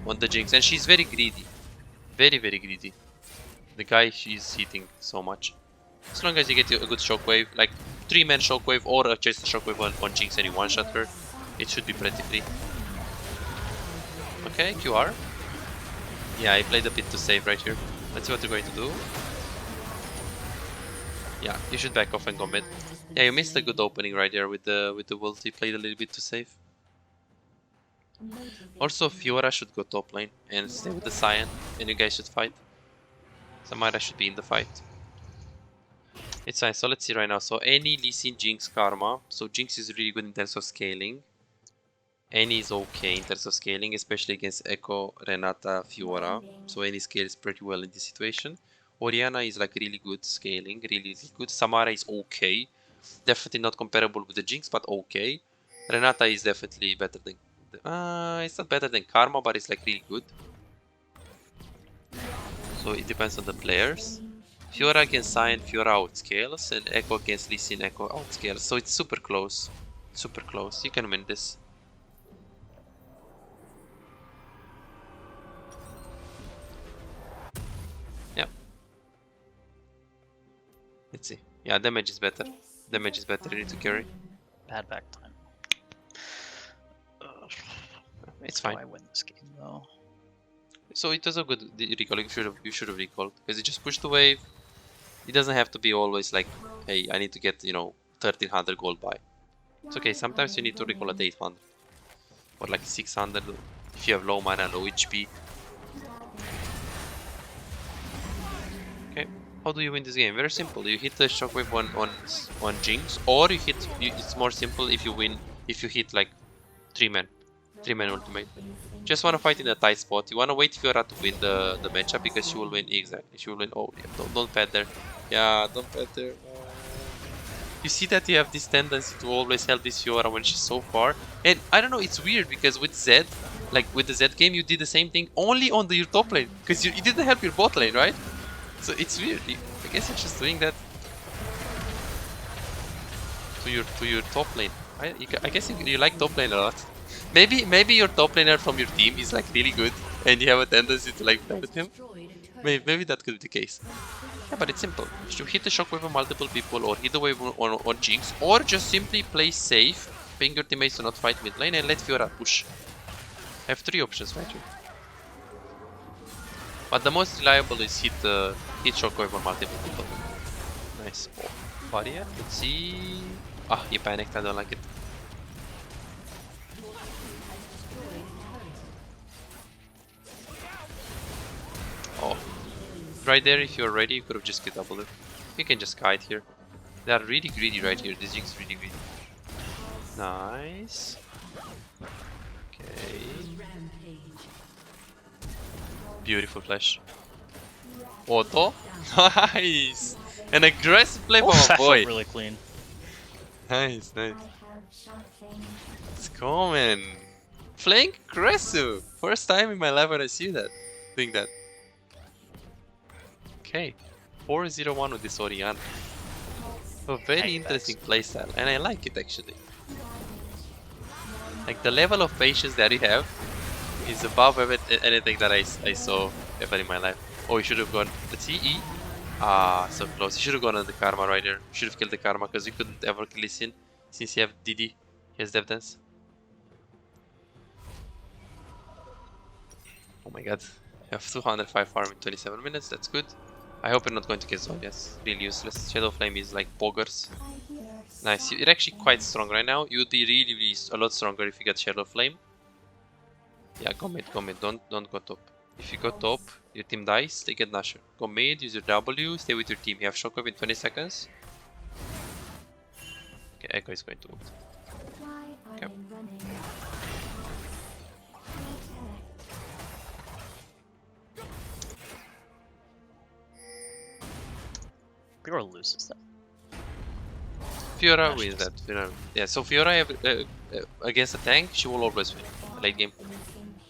on the Jinx, and she's very greedy, very greedy. The guy she's hitting so much. As long as you get a good shockwave, like 3-man shockwave or just a shockwave on Jinx, and you one-shot her, it should be pretty free. Okay, QR. Yeah, I played a bit too safe right here. Let's see what you're going to do. Yeah, you should back off and go mid. Yeah, you missed a good opening right there with the ult. You played a little bit too safe. Also, Fiora should go top lane and stay with the Cyan, and you guys should fight. Samara should be in the fight. It's fine. So let's see right now. So any Lee Sin, Jinx, Karma. So Jinx is really good in terms of scaling. Any is okay in terms of scaling, especially against Echo, Renata, Fiora. So any scales pretty well in this situation. Orianna is like really good scaling, really good. Samara is okay. Definitely not comparable with the Jinx, but okay. Renata is definitely better than... it's not better than Karma, but it's like really good. So it depends on the players. Fiora against Cyan, Fiora outscales, and Echo against Lee Sin, Echo outscales. So it's super close. Super close. You can win this. Yeah. Let's see. Yeah, damage is better. Damage is better. You need to carry.
Bad back time.
It's fine.
I win this game though.
So it was a good recall. You should have recalled because it just pushed the wave. It doesn't have to be always like, hey, I need to get 1300 gold buy. It's okay. Sometimes you need to recall at 800 or like 600 if you have low mana, low HP. Okay. How do you win this game? Very simple. You hit the shockwave on Jinx, or it's more simple if you hit like 3-man ultimate. Just want to fight in a tight spot. You want to wait Fiora to win the matchup because she will win. Exactly, she will win. Oh yeah, don't pet there. Yeah, don't pet there. You see that you have this tendency to always help this Fiora when she's so far. And I don't know, it's weird because with Zed, like with the Zed game, you did the same thing only on your top lane because you didn't help your bot lane, right? So it's weird. I guess you're just doing that to your top lane. I guess you like top lane a lot. Maybe your top laner from your team is like really good and you have a tendency to like play with him. Maybe that could be the case. Yeah, but it's simple. You hit the shockwave on multiple people, or hit the wave on Jinx, or just simply play safe, paying your teammates to not fight mid lane and let Fiora push. Have 3 options right here. But the most reliable is hit shockwave on multiple people. Nice. Oh, barrier. Let's see. Ah, he panicked. I don't like it. Oh, right there. If you're ready, you could have just doubled it. You can just kite here. They are really greedy right here. This Jinx is really greedy. Nice. Okay. Beautiful flash. Auto. Nice. An aggressive play from a boy.
That really clean.
Nice. Let's go, man. Playing aggressive. First time in my life when I see that. Doing that. Okay. 4-0-1 with this Orianna. A very interesting playstyle, and I like it actually. Like the level of patience that you have is above anything that I saw ever in my life. Oh, you should have gone. Let's see, E. Ah, so close. You should have gone on the Karma right there. You should have killed the Karma because you couldn't ever kill Lee Sin since you have DD. He has Death Dance. Oh my god. You have 205 farm in 27 minutes. That's good. I hope you're not going to get Zonias. Really useless. Shadow Flame is like boggers. Nice. You're actually quite strong right now. You would be really, really a lot stronger if you get Shadow Flame. Yeah, go mid, go mid. Don't go top. If you go top, your team dies, they get Nashor. Go mid, use your W, stay with your team. You have Shockwave in 20 seconds. Okay, Echo is going to ult. Okay.
Fiora loses that.
Fiora wins that. Fiora. Yeah, so Fiora against a tank, she will always win late game.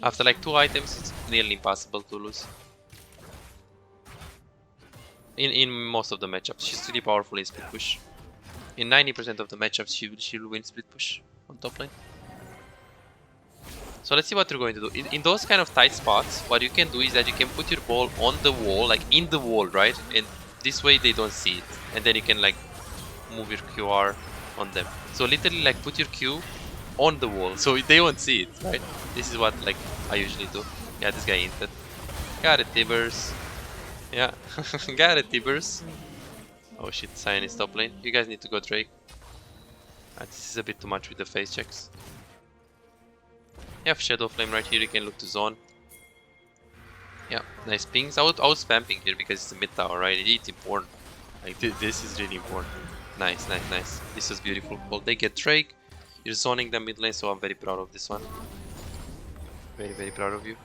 After like 2 items, it's nearly impossible to lose. In most of the matchups, she's really powerful in split push. In 90% of the matchups, she'll win split push on top lane. So let's see what we're going to do. In those kind of tight spots, what you can do is that you can put your ball on the wall, like in the wall, right? And this way they don't see it. And then you can like move your QR on them. So literally like put your Q on the wall, so they won't see it, right? This is what like I usually do. Yeah, this guy inted. Got it, Tibbers. Yeah, got it, Tibbers. Oh shit, Cyan is top lane. You guys need to go Drake. This is a bit too much with the face checks. You have Shadow Flame right here, you can look to zone. Yeah, nice pings. I would spam ping here because it's a mid tower, right? It's important. Like this is really important. Nice, nice, nice. This was beautiful. Well, they get Drake. You're zoning them mid lane, so I'm very proud of this one. Very, very proud of you.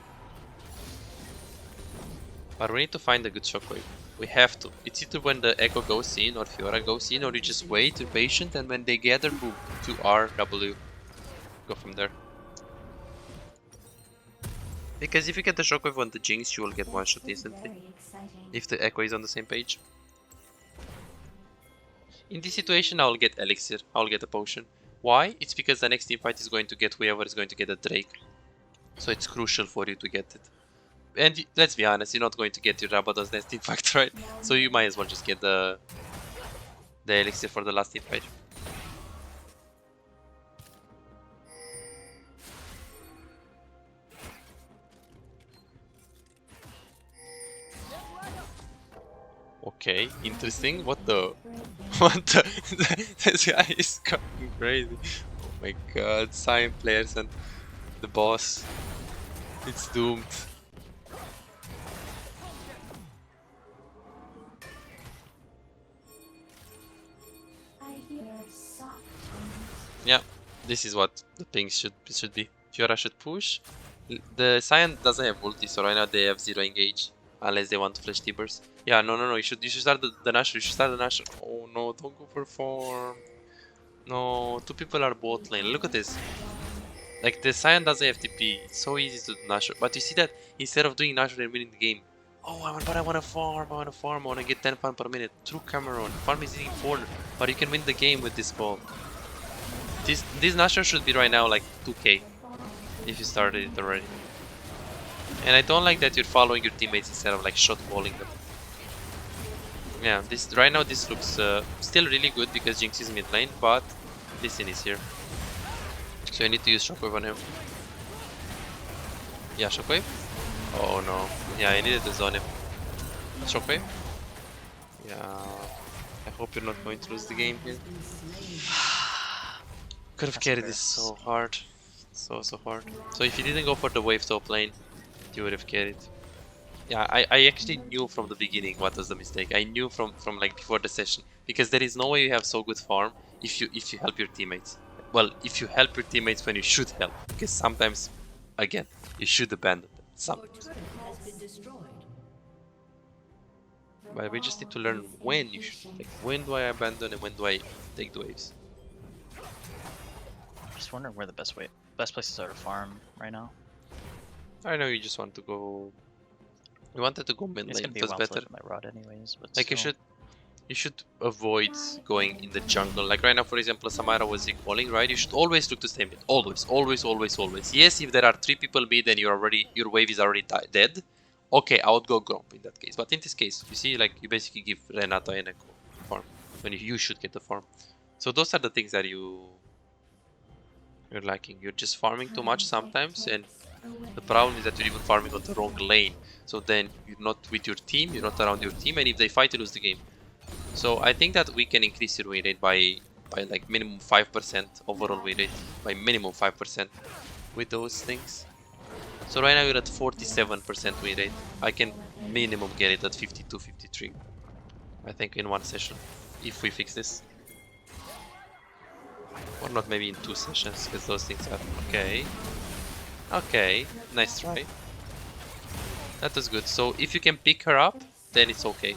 But we need to find a good shockwave. We have to. It's either when the Echo goes in or Fiora goes in, or you just wait, you're patient, and when they gather, move to RW. Go from there. Because if you get the shockwave on the Jinx, you will get one shot instantly. If the Echo is on the same page. In this situation, I will get Elixir. I will get a potion. Why? It's because the next team fight is going to get whoever is going to get a Drake. So it's crucial for you to get it. And let's be honest, you're not going to get your Rabadon's next team fight, right? So you might as well just get the Elixir for the last team fight. Okay, interesting. What the? What the? This guy is going crazy. Oh my god, Cyan players and the boss. It's doomed. Yeah, this is what the pings should be. Fiora should push. The Cyan doesn't have ulti, so right now they have 0 engage. Unless they want to flash T-burst. Yeah, no. You should start the Nashor. You should start the Nashor. Oh no, don't go for farm. No, 2 people are bot lane. Look at this. Like the Cyan doesn't have TP. It's so easy to do Nashor. But you see that instead of doing Nashor and winning the game. Oh, but I want to farm. I want to get 10 farm per minute. True Cameron. Farm is eating 4. But you can win the game with this ball. This Nashor should be right now like 2k. If you started it already. And I don't like that you're following your teammates instead of like shot calling them. Yeah, right now this looks still really good because Jinx is mid lane, but Lee Sin is here. So I need to use Shockwave on him. Yeah, Shockwave? Oh no. Yeah, I needed to zone him. Shockwave? Yeah. I hope you're not going to lose the game here. Could have carried this so hard. So hard. So if you didn't go for the wave top lane, you would have carried. Yeah, I actually knew from the beginning what was the mistake. I knew from like before the session, because there is no way you have so good farm if you help your teammates. Well, if you help your teammates when you should help, because sometimes, again, you should abandon them. Sometimes. But we just need to learn when you should. Like, when do I abandon and when do I take the waves?
Just wondering where the best places are to farm right now.
I know you just want to go. You wanted to go mid lane.
It's gonna be
It was better.
my rod anyways. But
like
still.
you should avoid going in the jungle. Like right now, for example, Samara was recalling, right? You should always look to stay mid. Always. Yes, if there are 3 people mid and your wave is already dead, okay, I would go Gromp in that case. But in this case, you see, like you basically give Renata and Echo farm when you should get the farm. So those are the things that you're lacking. You're just farming too much sometimes, and the problem is that you're even farming on the wrong lane. So then you're not with your team, you're not around your team, and if they fight, you lose the game. So I think that we can increase your win rate by by like minimum 5% overall win rate, by minimum 5% with those things. So right now you're at 47% win rate. I can minimum get it at 52, 53. I think in one session, if we fix this. Or not, maybe in 2 sessions, because those things are okay. Okay, nice try. That was good. So if you can pick her up, then it's okay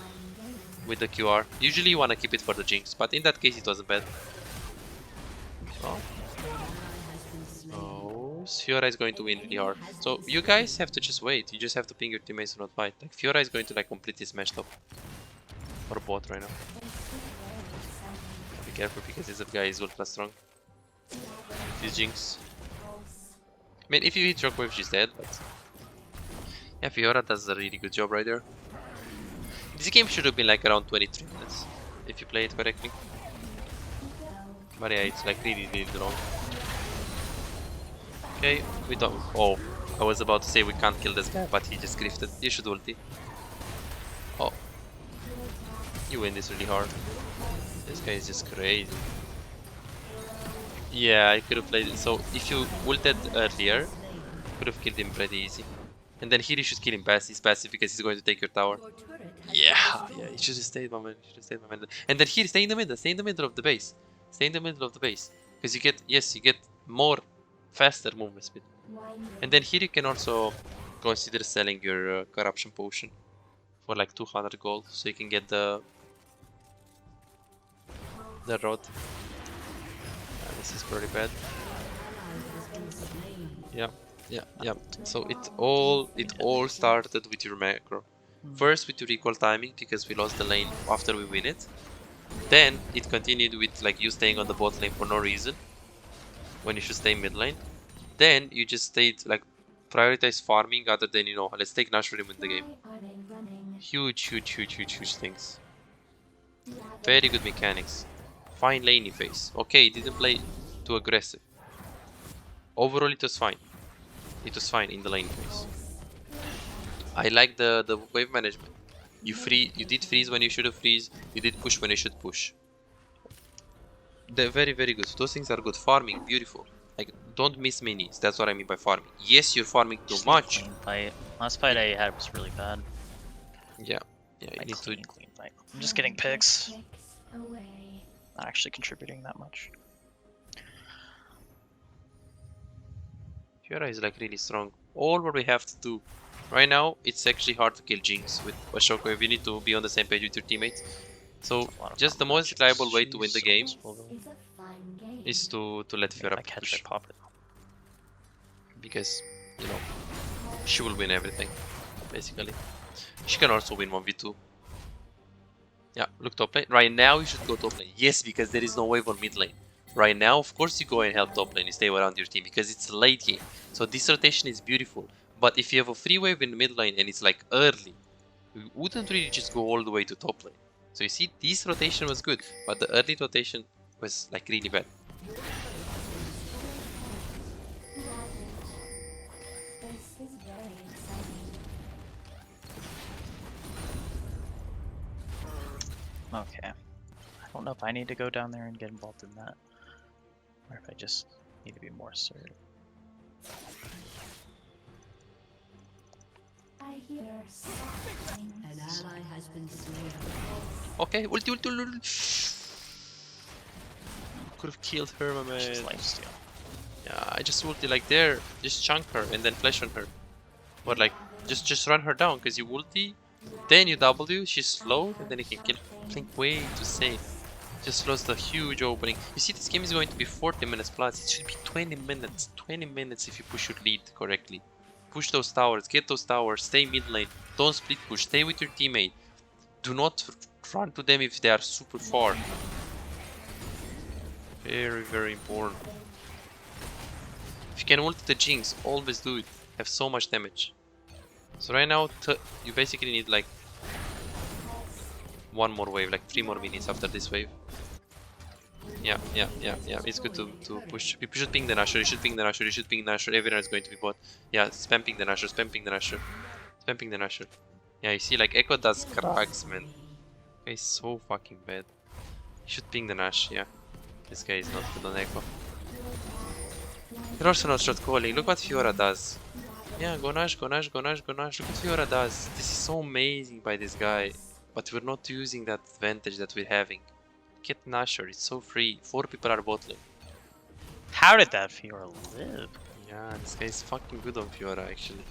with the QR. Usually you want to keep it for the Jinx, but in that case it wasn't bad. Oh. Oh, Fiora is going to win really hard. So you guys have to just wait. You just have to ping your teammates to not fight. Like Fiora is going to like completely smash top. Or bot right now. Be careful because this guy is ultra strong. This Jinx. I mean, if you hit Shockwave, she's dead, but... Yeah, Fiora does a really good job right there. This game should have been like around 23 minutes, if you play it correctly. But yeah, it's like really, really long. Okay, we don't... Oh, I was about to say we can't kill this guy, but he just grifted. You should ulti. Oh. You win this really hard. This guy is just crazy. Yeah, I could have played it. So if you ulted earlier, could have killed him pretty easy. And then here you should kill him passive. He's passive because he's going to take your tower. Yeah, you should have stayed, my man. You should have stayed, my man. And then here, stay in the middle. Stay in the middle of the base. Stay in the middle of the base. Because you get, yes, you get more faster movement speed. And then here you can also consider selling your corruption potion for like 200 gold, so you can get the rod. This is pretty bad. Yeah. So it all started with your macro. First with your equal timing, because we lost the lane after we win it. Then it continued with like you staying on the bot lane for no reason, when you should stay mid lane. Then you just stayed like prioritize farming other than, you know, let's take Nashor in the game. Huge things. Very good mechanics. Fine laning phase. Okay, didn't play too aggressive. Overall it was fine. It was fine in the lane phase. I like the wave management. You did freeze when you should have freeze. You did push when you should push. They're very good. So those things are good. Farming, beautiful. Like, don't miss minis. That's what I mean by farming. Yes, you're farming too much.
Clean fight. Last fight I had was really bad.
Yeah, you need to.
Clean fight. I'm just getting picks. Not actually contributing that much.
Fiora is like really strong. All what we have to do right now, it's actually hard to kill Jinx with a shockwave. You need to be on the same page with your teammates. So just the most reliable way to win the game is to let Fiora push. Because, you know, she will win everything, basically. She can also win 1v2. Yeah, look top lane. Right now you should go top lane. Yes, because there is no wave on mid lane. Right now, of course you go and help top lane, you stay around your team, because it's late game. So this rotation is beautiful. But if you have a free wave in mid lane and it's like early, you wouldn't really just go all the way to top lane. So you see, this rotation was good, but the early rotation was like really bad.
Okay. I don't know if I need to go down there and get involved in that, or if I just need to be more assertive.
An ally has been slain.
Okay, ulti. Could have killed her, my man.
She's lifesteal.
Yeah, I just ulti like there, just chunk her and then flash on her. But like, just run her down, because you ulti, then you W, she's slowed, and then you can kill her. Playing way too safe. Just lost a huge opening. You see, this game is going to be 40 minutes plus. It should be 20 minutes. 20 minutes if you push your lead correctly. Push those towers, get those towers, stay mid lane. Don't split push, stay with your teammate. Do not run to them if they are super far. Very important. If you can ult the Jinx, always do it. Have so much damage. So right now, you basically need like one more wave, like 3 more minutes after this wave. Yeah. It's good to push. You should ping the Nashor, you should ping the Nashor, everyone is going to be bot. Yeah, spam ping the Nashor. Yeah, you see, like, Echo does cracks, man. It's so fucking bad. You should ping the Nash, yeah. This guy is not good on echo. You're also not shot calling. Look what Fiora does. Yeah, go Nash, go Nash, go Nash, go Nash. Look what Fiora does. This is so amazing by this guy. But we're not using that advantage that we're having. Get Nasher, it's so free. 4 people are bot lane.
How did that Fiora live?
Yeah, this guy is fucking good on Fiora actually.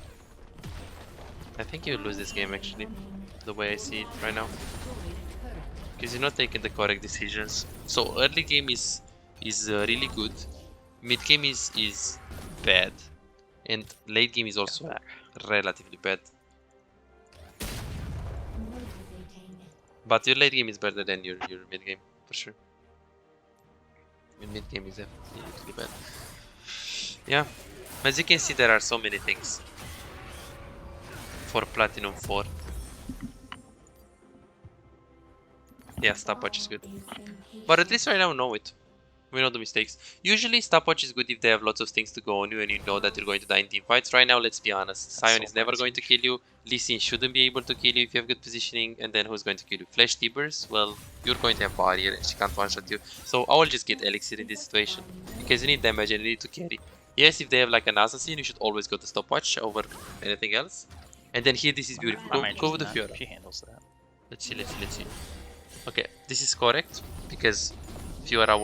I think he will lose this game actually. The way I see it right now. Because you're not taking the correct decisions. So early game is really good. Mid game is bad. And late game is also relatively bad. But your late game is better than your mid game, for sure. Your mid game is definitely really bad. Yeah, as you can see, there are so many things for Platinum 4. Yeah, stopwatch is good. But at least right now we know it. We know the mistakes. Usually stopwatch is good if they have lots of things to go on you and you know that you're going to die in team fights. Right now, let's be honest. Sion is never going to kill you. Lee Sin shouldn't be able to kill you if you have good positioning. And then who's going to kill you? Flash Tibers? Well, you're going to have barrier and she can't one-shot you. So I will just get Elixir in this situation. Because you need damage and you need to carry. Yes, if they have like an assassin, you should always go to stopwatch over anything else. And then here, this is beautiful. Go with the Fiora.
She handles that.
Let's see. Okay, this is correct. Because Fiora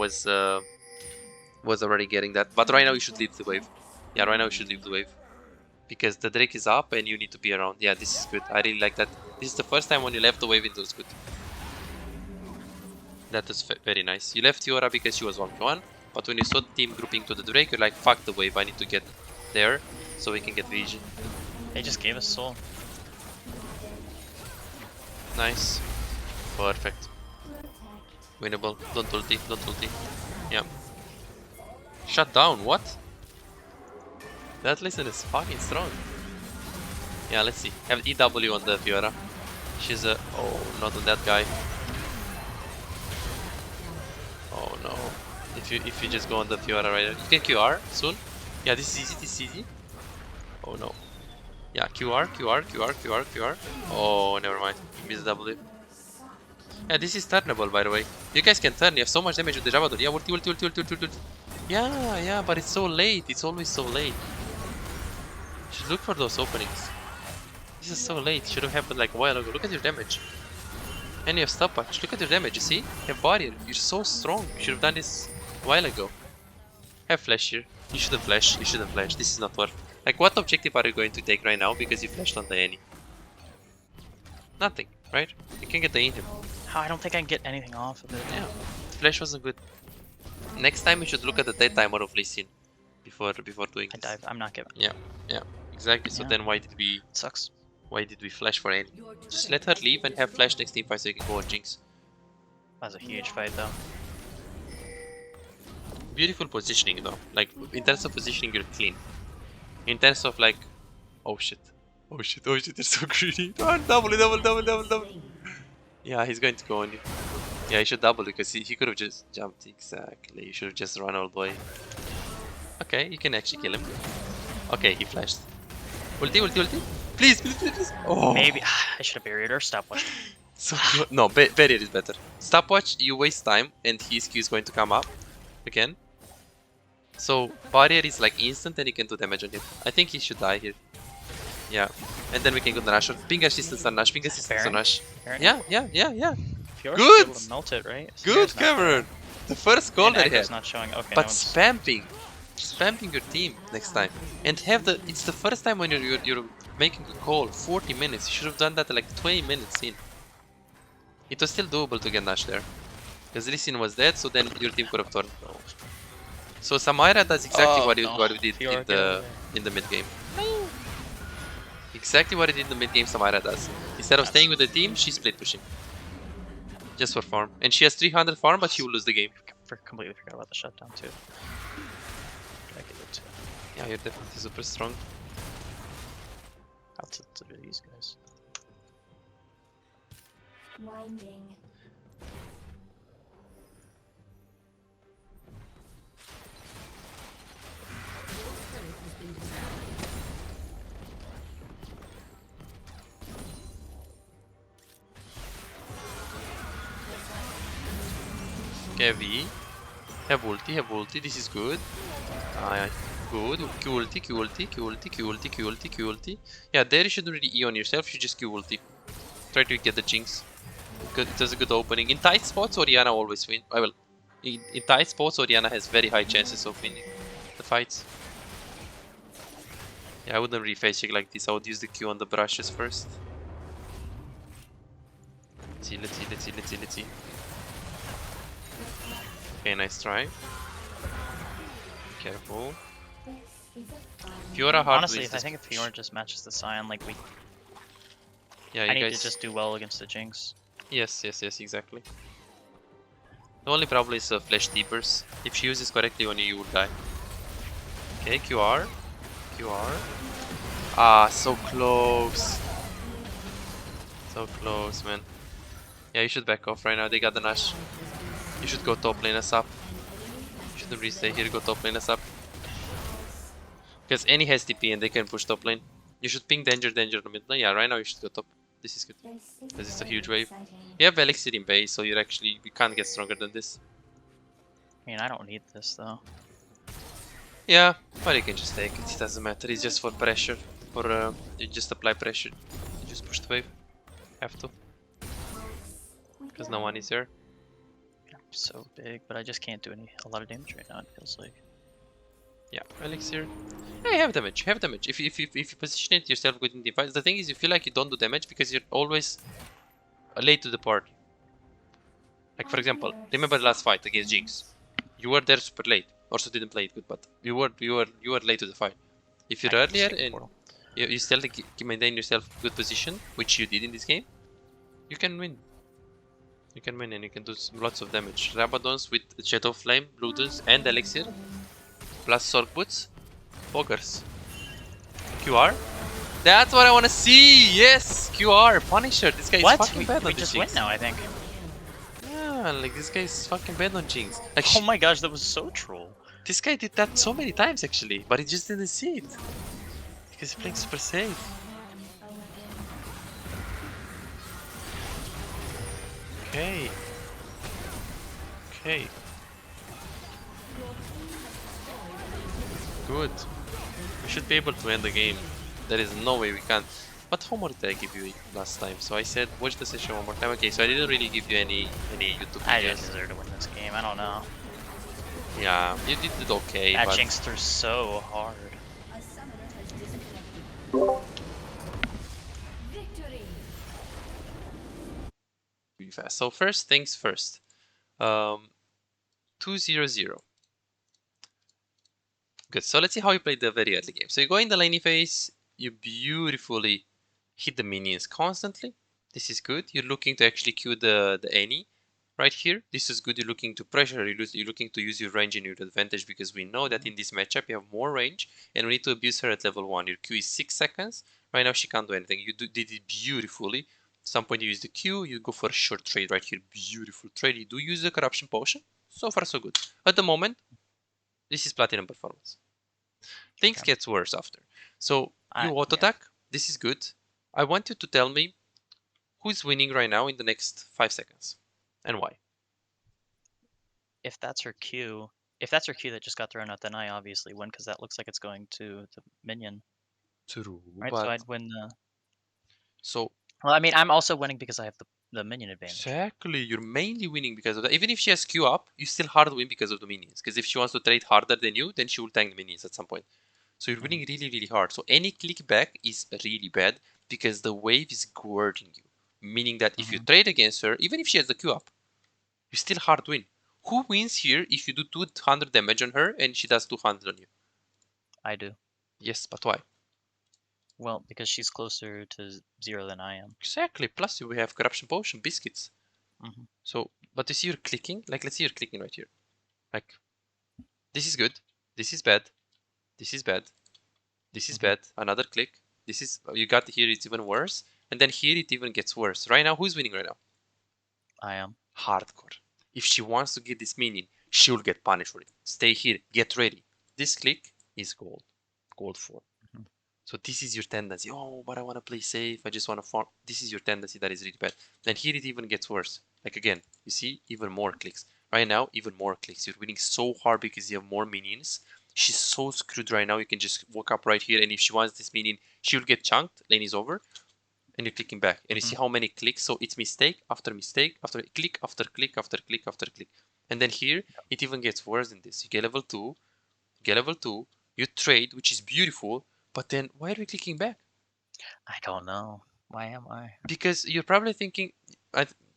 was already getting that, but right now you should leave the wave. Yeah, right now you should leave the wave because the Drake is up and you need to be around. Yeah, this is good. I really like that. This is the first time when you left the wave, it was good. That was very nice. You left Fiora because she was 1v1, but when you saw the team grouping to the Drake, you're like, fuck the wave, I need to get there so we can get vision.
They just gave us soul.
Nice. Perfect. Winnable. Don't ulti. Yeah. Shut down, what? That listen is fucking strong. Yeah, let's see. Have EW on the Fiora. She's a... Oh, not on that guy. Oh no. If you just go on the Fiora right there. You can QR soon. Yeah, this is easy, Oh no. Yeah, QR. Oh, never mind. Miss W. Yeah, this is turnable, by the way. You guys can turn. You have so much damage with the Javador. Yeah, ulti. Yeah, but it's so late. It's always so late. You should look for those openings. This is so late. Should have happened like a while ago. Look at your damage. And you have stopwatch. Look at your damage, you see? You have barrier. You're so strong. You should have done this a while ago. Have flash here. You shouldn't flash. This is not worth. Like, what objective are you going to take right now because you flashed on the Annie? Nothing, right? You can get the inhib.
Oh, I don't think I can get anything off of it.
Yeah, the flash wasn't good. Next time you should look at the dead timer of Lee Sin before doing
I
this.
dive. I'm not giving.
Yeah, exactly. So then why did we
Sucks.
flash for Annie? Just let her leave and have flash next team fight so you can go on Jinx.
That was a huge fight though.
Beautiful positioning though. Like in terms of positioning, you're clean. In terms of like, oh shit, they're so greedy. Oh, double. Yeah, he's going to go on you. Yeah, he should double because he could have just jumped. Exactly. You should have just run all the way. Okay, you can actually kill him. Okay, he flashed. Ulti. Please. Oh.
Maybe I should have buried her. Stopwatch.
So good. No, barrier is better. Stopwatch, you waste time and his Q is going to come up again. So barrier is like instant and you can do damage on him. I think he should die here. Yeah. And then we can go to Nash. Ping assistance on Nash.
Baron?
Yeah.
Fiora
Good!
should be able to melt it, right?
Good,
Fiора's not
Cameron! The first goal
And
they
Echo's
had.
not showing. Okay,
But
no one's-
spamming your team next time. And it's the first time when you're making a call, 40 minutes. You should have done that like 20 minutes in. It was still doable to get Nash there. Because Lee Sin was dead, so then your team could have turned. So Samira does exactly what we did
Fiora,
in the mid game. Exactly what it did in the mid game Samira does. Instead of staying with the team, she split pushing. Just for farm. And she has 300 farm, but she will lose the game.
Completely forgot about the shutdown too. I get it too.
Yeah, you're definitely super strong.
How to do these guys.
Winding.
Okay, V. Have ulti. This is good. Good. Q ulti, Q ulti, Q ulti, Q ulti, Q ulti, Q ulti. Yeah, there you shouldn't really E on yourself. You just Q ulti. Try to get the jinx. Good. It does a good opening. In tight spots, Orianna always win. I will. In tight spots, Orianna has very high chances of winning the fights. Yeah, I wouldn't really face check like this. I would use the Q on the brushes first. Let's see. Okay, nice try. Careful. Fiora hard
Honestly,
wins
I
this
think if
push.
Fiora just matches the Scion, like
Yeah,
I
you
need
guys.
to just do well against the Jinx.
Yes, exactly. The only problem is flash deepers. If she uses correctly on you, you will die. Okay, QR. Ah, so close. So close, man. Yeah, you should back off right now. They got the Nash. You should go top lane us up. You shouldn't really stay here. Go top lane us up. Because any has TP and they can push top lane. You should ping danger to mid lane. Yeah, right now you should go top. This is good. Because it's a huge wave. You have Elixir in base, so you're actually... You can't get stronger than this.
I mean, I don't need this though.
Yeah, but you can just take it. It doesn't matter. It's just for pressure. For you just apply pressure. You just push the wave. Have to. Because no one is there.
I'm so big, but I just can't do a lot of damage right now. It feels like.
Yeah, Elixir. Yeah, you have damage. If you position it yourself within the fight, the thing is you feel like you don't do damage because you're always late to the party. Like for example, remember the last fight against Jinx? You were there super late. Also didn't play it good, but you were late to the fight. If you're
I can
earlier
escape
and
portal.
you still maintain yourself good position, which you did in this game, you can win. You can win and you can do lots of damage. Rabadons with Shadow Flame, Ludens, and Elixir, plus Sork Boots, Boggers. QR. That's what I want to see. Yes, QR, Punisher. This guy is
What?
fucking bad
We
on the
just win
Jinx.
now, I think.
Yeah, like this guy is fucking bad on Jinx. Like
Oh my gosh, that was so troll.
this guy did that so many times actually, but he just didn't see it because he's playing super safe. Okay. Okay. Good. We should be able to end the game. There is no way we can't. What homework did I give you last time? So I said watch the session one more time. Okay, so I didn't really give you any YouTube
I
videos.
just deserve to win this game. I don't know.
Yeah, you did okay,
That
but
Jinx threw so hard.
really fast. So first things first. 2-0-0. Good. So let's see how you play the very early game. So you go in the laning phase, you beautifully hit the minions constantly. This is good. You're looking to actually Q the Annie right here. This is good. You're looking to pressure. You're looking to use your range in your advantage because we know that in this matchup you have more range and we need to abuse her at level 1. Your Q is 6 seconds. Right now she can't do anything. You did it beautifully. At some point you use the Q, you go for a short trade right here. Beautiful trade. You do use the corruption potion. So far so good. At the moment, this is platinum performance. Things
Okay.
gets worse after. So you auto
Yeah.
attack. This is good. I want you to tell me who's winning right now in the next 5 seconds and why.
If that's her Q, that just got thrown out, then I obviously win because that looks like it's going to the minion,
True,
right? So
but
I'd win the.
so
Well, I mean, I'm also winning because I have the minion advantage.
exactly, you're mainly winning because of that. Even if she has Q up, you still hard win because of the minions. Because if she wants to trade harder than you, then she will tank the minions at some point. So you're winning really hard. So any click back is really bad because the wave is guarding you. Meaning that if you trade against her, even if she has the Q up, you still hard win. Who wins here if you do 200 damage on her and she does 200 on you?
I do.
Yes, but why?
Well, because she's closer to 0 than I am.
Exactly. Plus we have corruption potion, biscuits.
Mm-hmm.
So, but you see you're clicking. Like, let's see you're clicking right here. Like, this is good. This is bad. This is bad. This is bad. Another click. This is, you got here, it's even worse. And then here it even gets worse. Right now, who's winning right now?
I am.
Hardcore. If she wants to get this minion, she will get punished for it. Stay here. Get ready. This click is gold. Gold 4. So this is your tendency. Oh, but I want to play safe. I just want to farm. This is your tendency that is really bad. Then here it even gets worse. Like again, you see even more clicks. Right now, even more clicks. You're winning so hard because you have more minions. She's so screwed right now. You can just walk up right here, and if she wants this minion, she'll get chunked. Lane is over, and you're clicking back. And you see how many clicks? So it's mistake after mistake after click after click after click after click. And then here, it even gets worse than this. You get level 2, you trade, which is beautiful, but then why are we clicking back?
I don't know. Why am I?
Because you're probably thinking,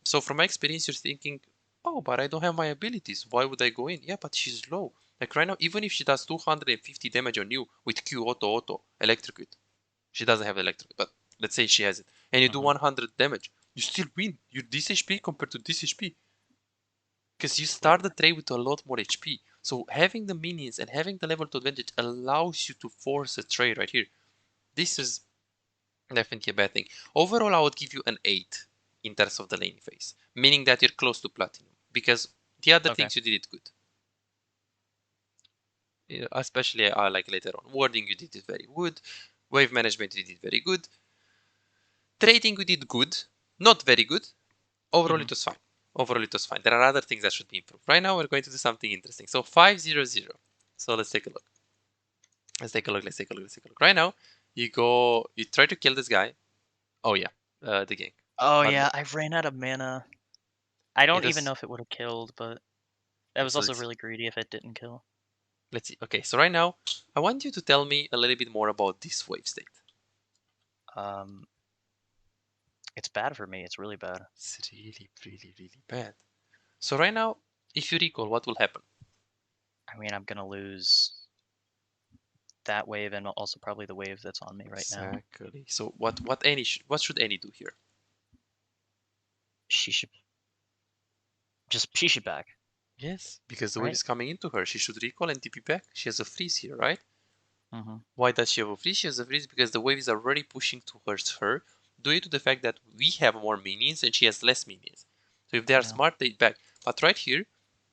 so from my experience, you're thinking, oh, but I don't have my abilities. Why would I go in? Yeah, but she's low. Like right now, even if she does 250 damage on you with Q auto electrocute, she doesn't have electrocute, but let's say she has it, and you do 100 damage, you still win. You're this HP compared to this HP. Because you start the trade with a lot more HP. So having the minions and having the level 2 advantage allows you to force a trade right here. This is definitely a bad thing. Overall, I would give you an 8 in terms of the lane phase, meaning that you're close to platinum. Because the other things you did it good. Especially like later on. Warding, you did it very good. Wave management, you did very good. Trading, you did good. Not very good. Overall, it was fine. Overall, it was fine. There are other things that should be improved. Right now, we're going to do something interesting. So 500. So let's take a look. Let's take a look. Right now, you try to kill this guy. Oh yeah, the gank.
Oh yeah, I ran out of mana. I don't even
was-
know if it would have killed, but that was
So
also
let's-
really greedy if it didn't kill.
Let's see. Okay, so right now, I want you to tell me a little bit more about this wave state.
It's bad for me. It's really bad.
It's really, really, really bad. So right now, if you recall, what will happen?
I mean, I'm gonna lose that wave and also probably the wave that's on me right now.
Exactly. So what should Annie do here?
She should back.
Yes, because the wave
Right.
is coming into her. She should recall and TP back. She has a freeze here, right?
Mm-hmm.
Why does she have a freeze? She has a freeze because the wave is already pushing towards her due to the fact that we have more minions and she has less minions. So if they are smart, they back. But right here,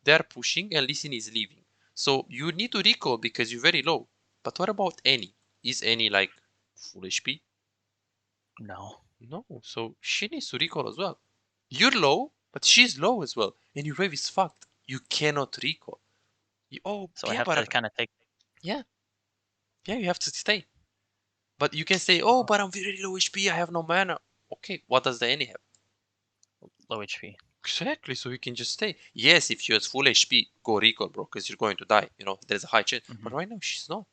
they are pushing and Lee Sin is leaving. So you need to recall because you're very low. But what about Annie? Is Annie like full HP?
No.
No, so she needs to recall as well. You're low, but she's low as well. And your wave is fucked. You cannot recall.
So I have to kind of take.
Yeah, you have to stay. But you can say, oh, but I'm very low HP, I have no mana. Okay, what does the Annie have?
Low HP.
Exactly, so you can just stay. Yes, if she has full HP, go recall, bro, because you're going to die. There's a high chance. But right now, she's not.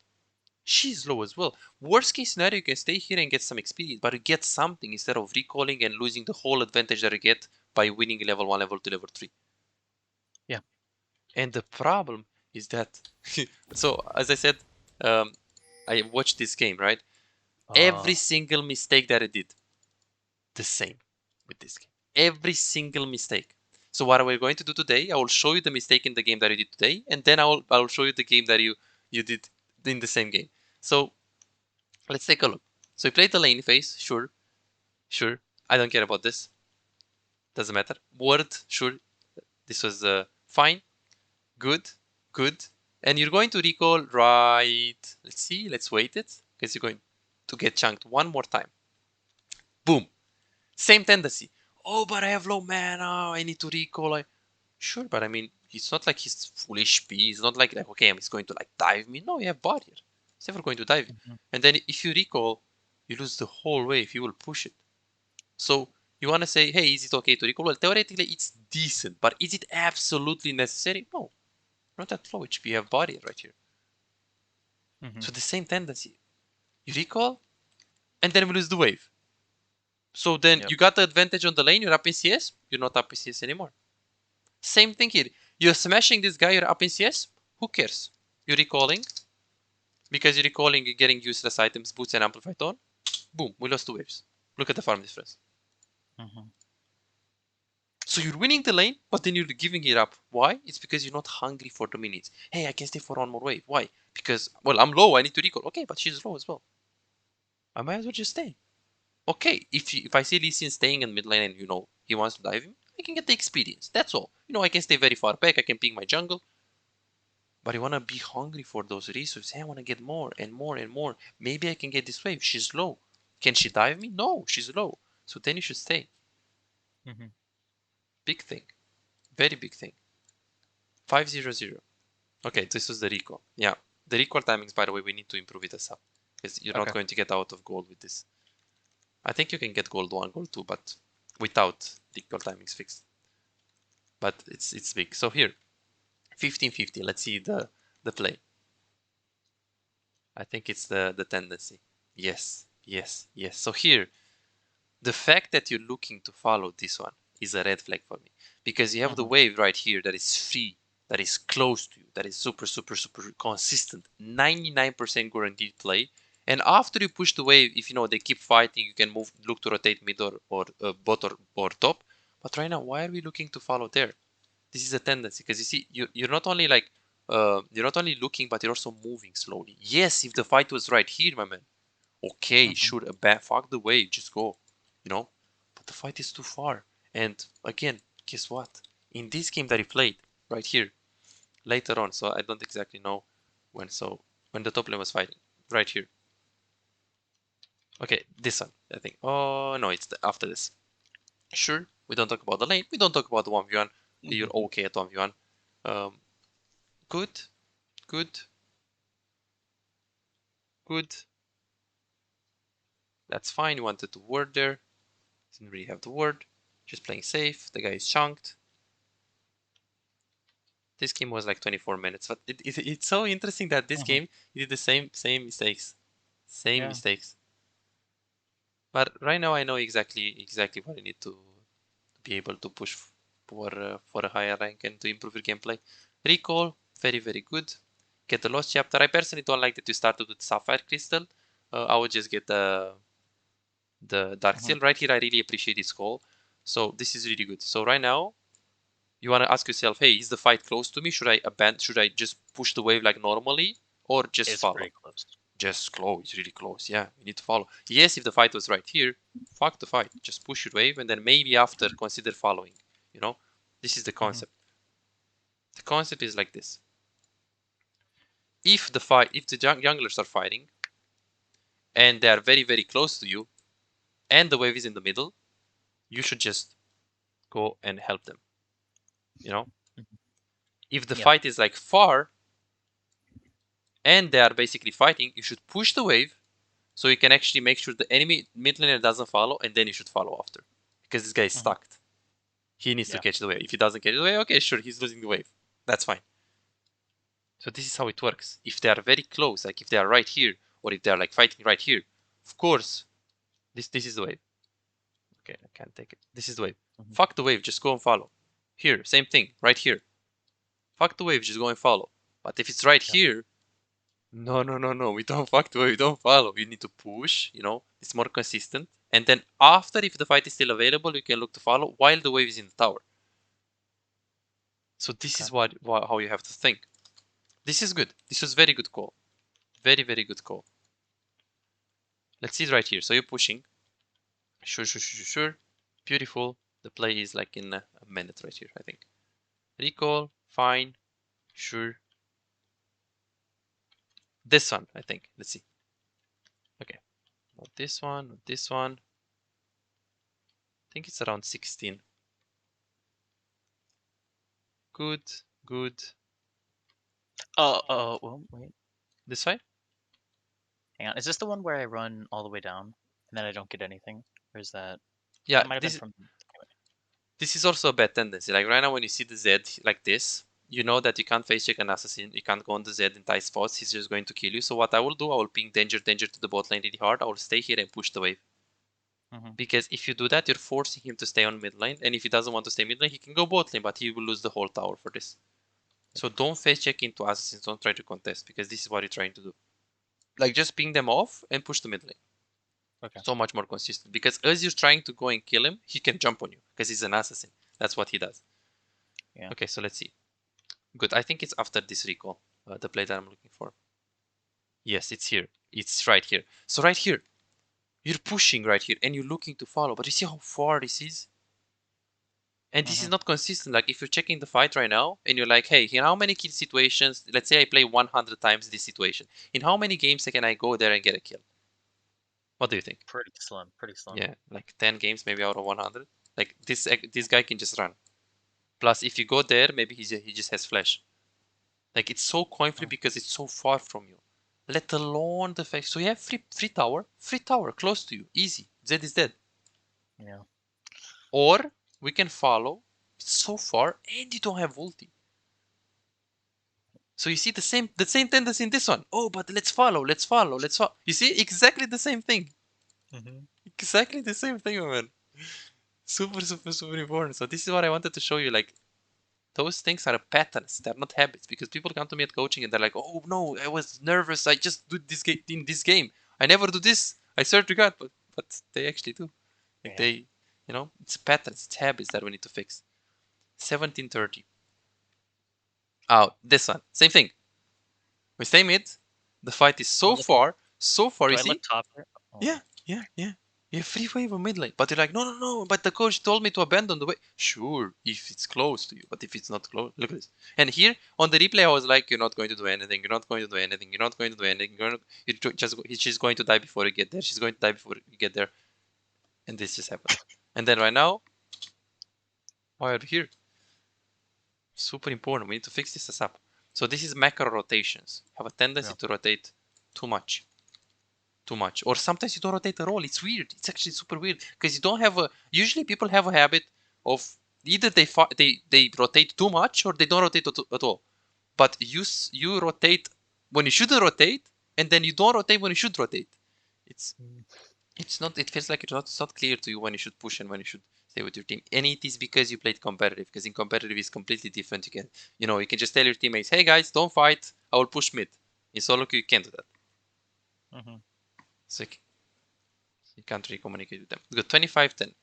She's low as well. Worst case scenario, you can stay here and get some experience, but you get something instead of recalling and losing the whole advantage that you get by winning level 1, level 2, level 3.
Yeah.
And the problem is that, so as I said, I watched this game, right? Every single mistake that I did, the same with this game. Every single mistake. So what we're going to do today, I will show you the mistake in the game that you did today, and then I will show you the game that you did in the same game. So let's take a look. So you played the lane phase, sure. I don't care about this. Doesn't matter. Word, sure. This was fine, good, and you're going to recall right. Let's see. Let's wait it because you're going to get chunked one more time. Boom. Same tendency. Oh, but I have low mana. I need to recall. Sure, but I mean, it's not like he's full HP. It's not like okay, he's going to like dive me. No, you have barrier. He's never going to dive you. And then if you recall, you lose the whole wave. You will push it. So you want to say, hey, is it okay to recall? Well, theoretically, it's decent, but is it absolutely necessary? No, not at low HP. You have barrier right here. So the same tendency. You recall, and then we lose the wave. So then you got the advantage on the lane. You're up in CS. You're not up in CS anymore. Same thing here. You're smashing this guy, you're up in CS. Who cares? You're recalling. Because you're recalling, you're getting useless items, boots, and amplified on. Boom, we lost 2 waves. Look at the farm difference. So you're winning the lane, but then you're giving it up. Why? It's because you're not hungry for the minutes. Hey, I can stay for one more wave. Why? Because, well, I'm low, I need to recall. Okay, but she's low as well. I might as well just stay. Okay, if I see Lee Sin staying in mid lane and, he wants to dive him, I can get the experience. That's all. I can stay very far back. I can ping my jungle. But I want to be hungry for those resources. Hey, I want to get more and more and more. Maybe I can get this wave. She's low. Can she dive me? No, she's low. So then you should stay. Big thing. Very big thing. 5-0-0. Okay, this was the recall. Yeah, the recall timings, by the way, we need to improve it as well. Because you're not going to get out of gold with this. I think you can get gold 1, gold 2, but without recall timings fixed. But it's big. So here, 15-50. Let's see the play. I think it's the tendency. Yes, yes, yes. So here, the fact that you're looking to follow this one is a red flag for me. Because you have the wave right here that is free, that is close to you, that is super, super, super consistent, 99% guaranteed play. And after you push the wave, if you know they keep fighting, you can move, look to rotate mid or bot or top. But right now, why are we looking to follow there? This is a tendency because you see, you're not only like you're not only looking, but you're also moving slowly. Yes, if the fight was right here, my man, okay, sure, a bad fuck the wave, just go, you know. But the fight is too far. And again, guess what? In this game that he played right here, later on, so I don't exactly know when. So when the top lane was fighting, right here. Okay, this one, I think. Oh no, it's after this. Sure, we don't talk about the lane. We don't talk about the 1v1. You're okay at 1v1. Good, good, good. That's fine. You wanted to ward there. Didn't really have the ward. Just playing safe. The guy is chunked. This game was like 24 minutes, but it's so interesting that this game you did the same mistakes, mistakes. But right now I know exactly what I need to be able to push for a higher rank and to improve your gameplay. Recall, very good. Get the Lost Chapter. I personally don't like that you started with Sapphire Crystal. I would just get the Dark Seal. Right here I really appreciate this call. So this is really good. So right now you want to ask yourself, hey, is the fight close to me? Should I abandon? Should I just push the wave like normally, or just follow?
Pretty close.
Just close. It's really close. Yeah, you need to follow. Yes, if the fight was right here, fuck the fight. Just push your wave, and then maybe after consider following. You know, this is the concept. The concept is like this. If the junglers are fighting, and they are very close to you, and the wave is in the middle, you should just go and help them. You know, if the fight is like far and they are basically fighting, you should push the wave so you can actually make sure the enemy mid laner doesn't follow, and then you should follow after. Because this guy is stuck. He needs to catch the wave. If he doesn't catch the wave, okay, sure, he's losing the wave. That's fine. So this is how it works. If they are very close, like if they are right here, or if they are like fighting right here, of course, this is the wave. Okay, I can't take it. This is the wave. Fuck the wave, just go and follow. Here, same thing, right here. Fuck the wave, just go and follow. But if it's right here, no, we don't fuck the wave, we don't follow. You need to push, you know, it's more consistent. And then after, if the fight is still available, you can look to follow while the wave is in the tower. So this is how you have to think. This is good. This was very good call. Very good call. Let's see it right here. So you're pushing. Sure. Beautiful. The play is like in a minute right here, I think. Recall, fine, sure. This one, I think. Let's see. Okay. Not this one, not this one. I think it's around 16. Good.
Well, wait.
This way?
Hang on. Is this the one where I run all the way down and then I don't get anything? Or is that...
Yeah,
that might have been from...
this is also a bad tendency. Like right now when you see the Z like this, you know that you can't face check an assassin, you can't go on the Z in tight spots, he's just going to kill you. So what I will do, I will ping danger to the bot lane really hard, I will stay here and push the wave. Because if you do that, you're forcing him to stay on mid lane, and if he doesn't want to stay mid lane, he can go bot lane, but he will lose the whole tower for this. So don't face check into assassins, don't try to contest, because this is what you're trying to do. Like just ping them off and push the mid lane.
Okay.
So much more consistent, because as you're trying to go and kill him, he can jump on you, because he's an assassin. That's what he does.
Yeah.
Okay, so let's see. Good, I think it's after this recall, the play that I'm looking for. Yes, it's here. It's right here. So right here, you're pushing right here, and you're looking to follow, but you see how far this is? And this is not consistent. Like if you're checking the fight right now and you're like, hey, in how many kill situations, let's say I play 100 times this situation, in how many games can I go there and get a kill? What do you think?
Pretty slim. Pretty slim.
Yeah, like 10 games maybe out of 100. Like this guy can just run. Plus, if you go there, maybe he just has flash. Like, it's so coin flip because it's so far from you. Let alone the fact. So you have free tower close to you, easy. Zed is dead.
Yeah.
Or we can follow. It's so far, and you don't have ulti. So you see the same tendency in this one. Oh, but let's follow. You see exactly the same thing. Exactly the same thing, man. Super important. So this is what I wanted to show you. Like, those things are patterns. They're not habits. Because people come to me at coaching and they're like, "Oh no, I was nervous. I just do this game in this game. I never do this. I swear to God." But they actually do. Like, they, it's patterns, it's habits that we need to fix. 1730. Oh, this one, same thing. We stay mid. The fight is so far.
Do
You
I
see?
look top here? Oh.
Yeah. You have free wave on mid lane, but you're like, no. But the coach told me to abandon the way. Sure, if it's close to you, but if it's not close, look at this. And here on the replay, I was like, you're not going to do anything. You're not going to do anything. You're not going to do anything. She's going to die before you get there. She's going to die before you get there. And this just happened. And then right now, why are we here? Super important. We need to fix this up. So this is macro rotations. Have a tendency to rotate too much. Or sometimes you don't rotate at all. It's weird. It's actually super weird because you don't have a. Usually people have a habit of either they rotate too much or they don't rotate at all. But you rotate when you shouldn't rotate, and then you don't rotate when you should rotate. It's not. It feels like it's not clear to you when you should push and when you should stay with your team. And it is because you played competitive. Because in competitive it's completely different. You can just tell your teammates, "Hey guys, don't fight. I will push mid." In SoloQ you can't do that. So you can't really communicate with them. Good. 25-10.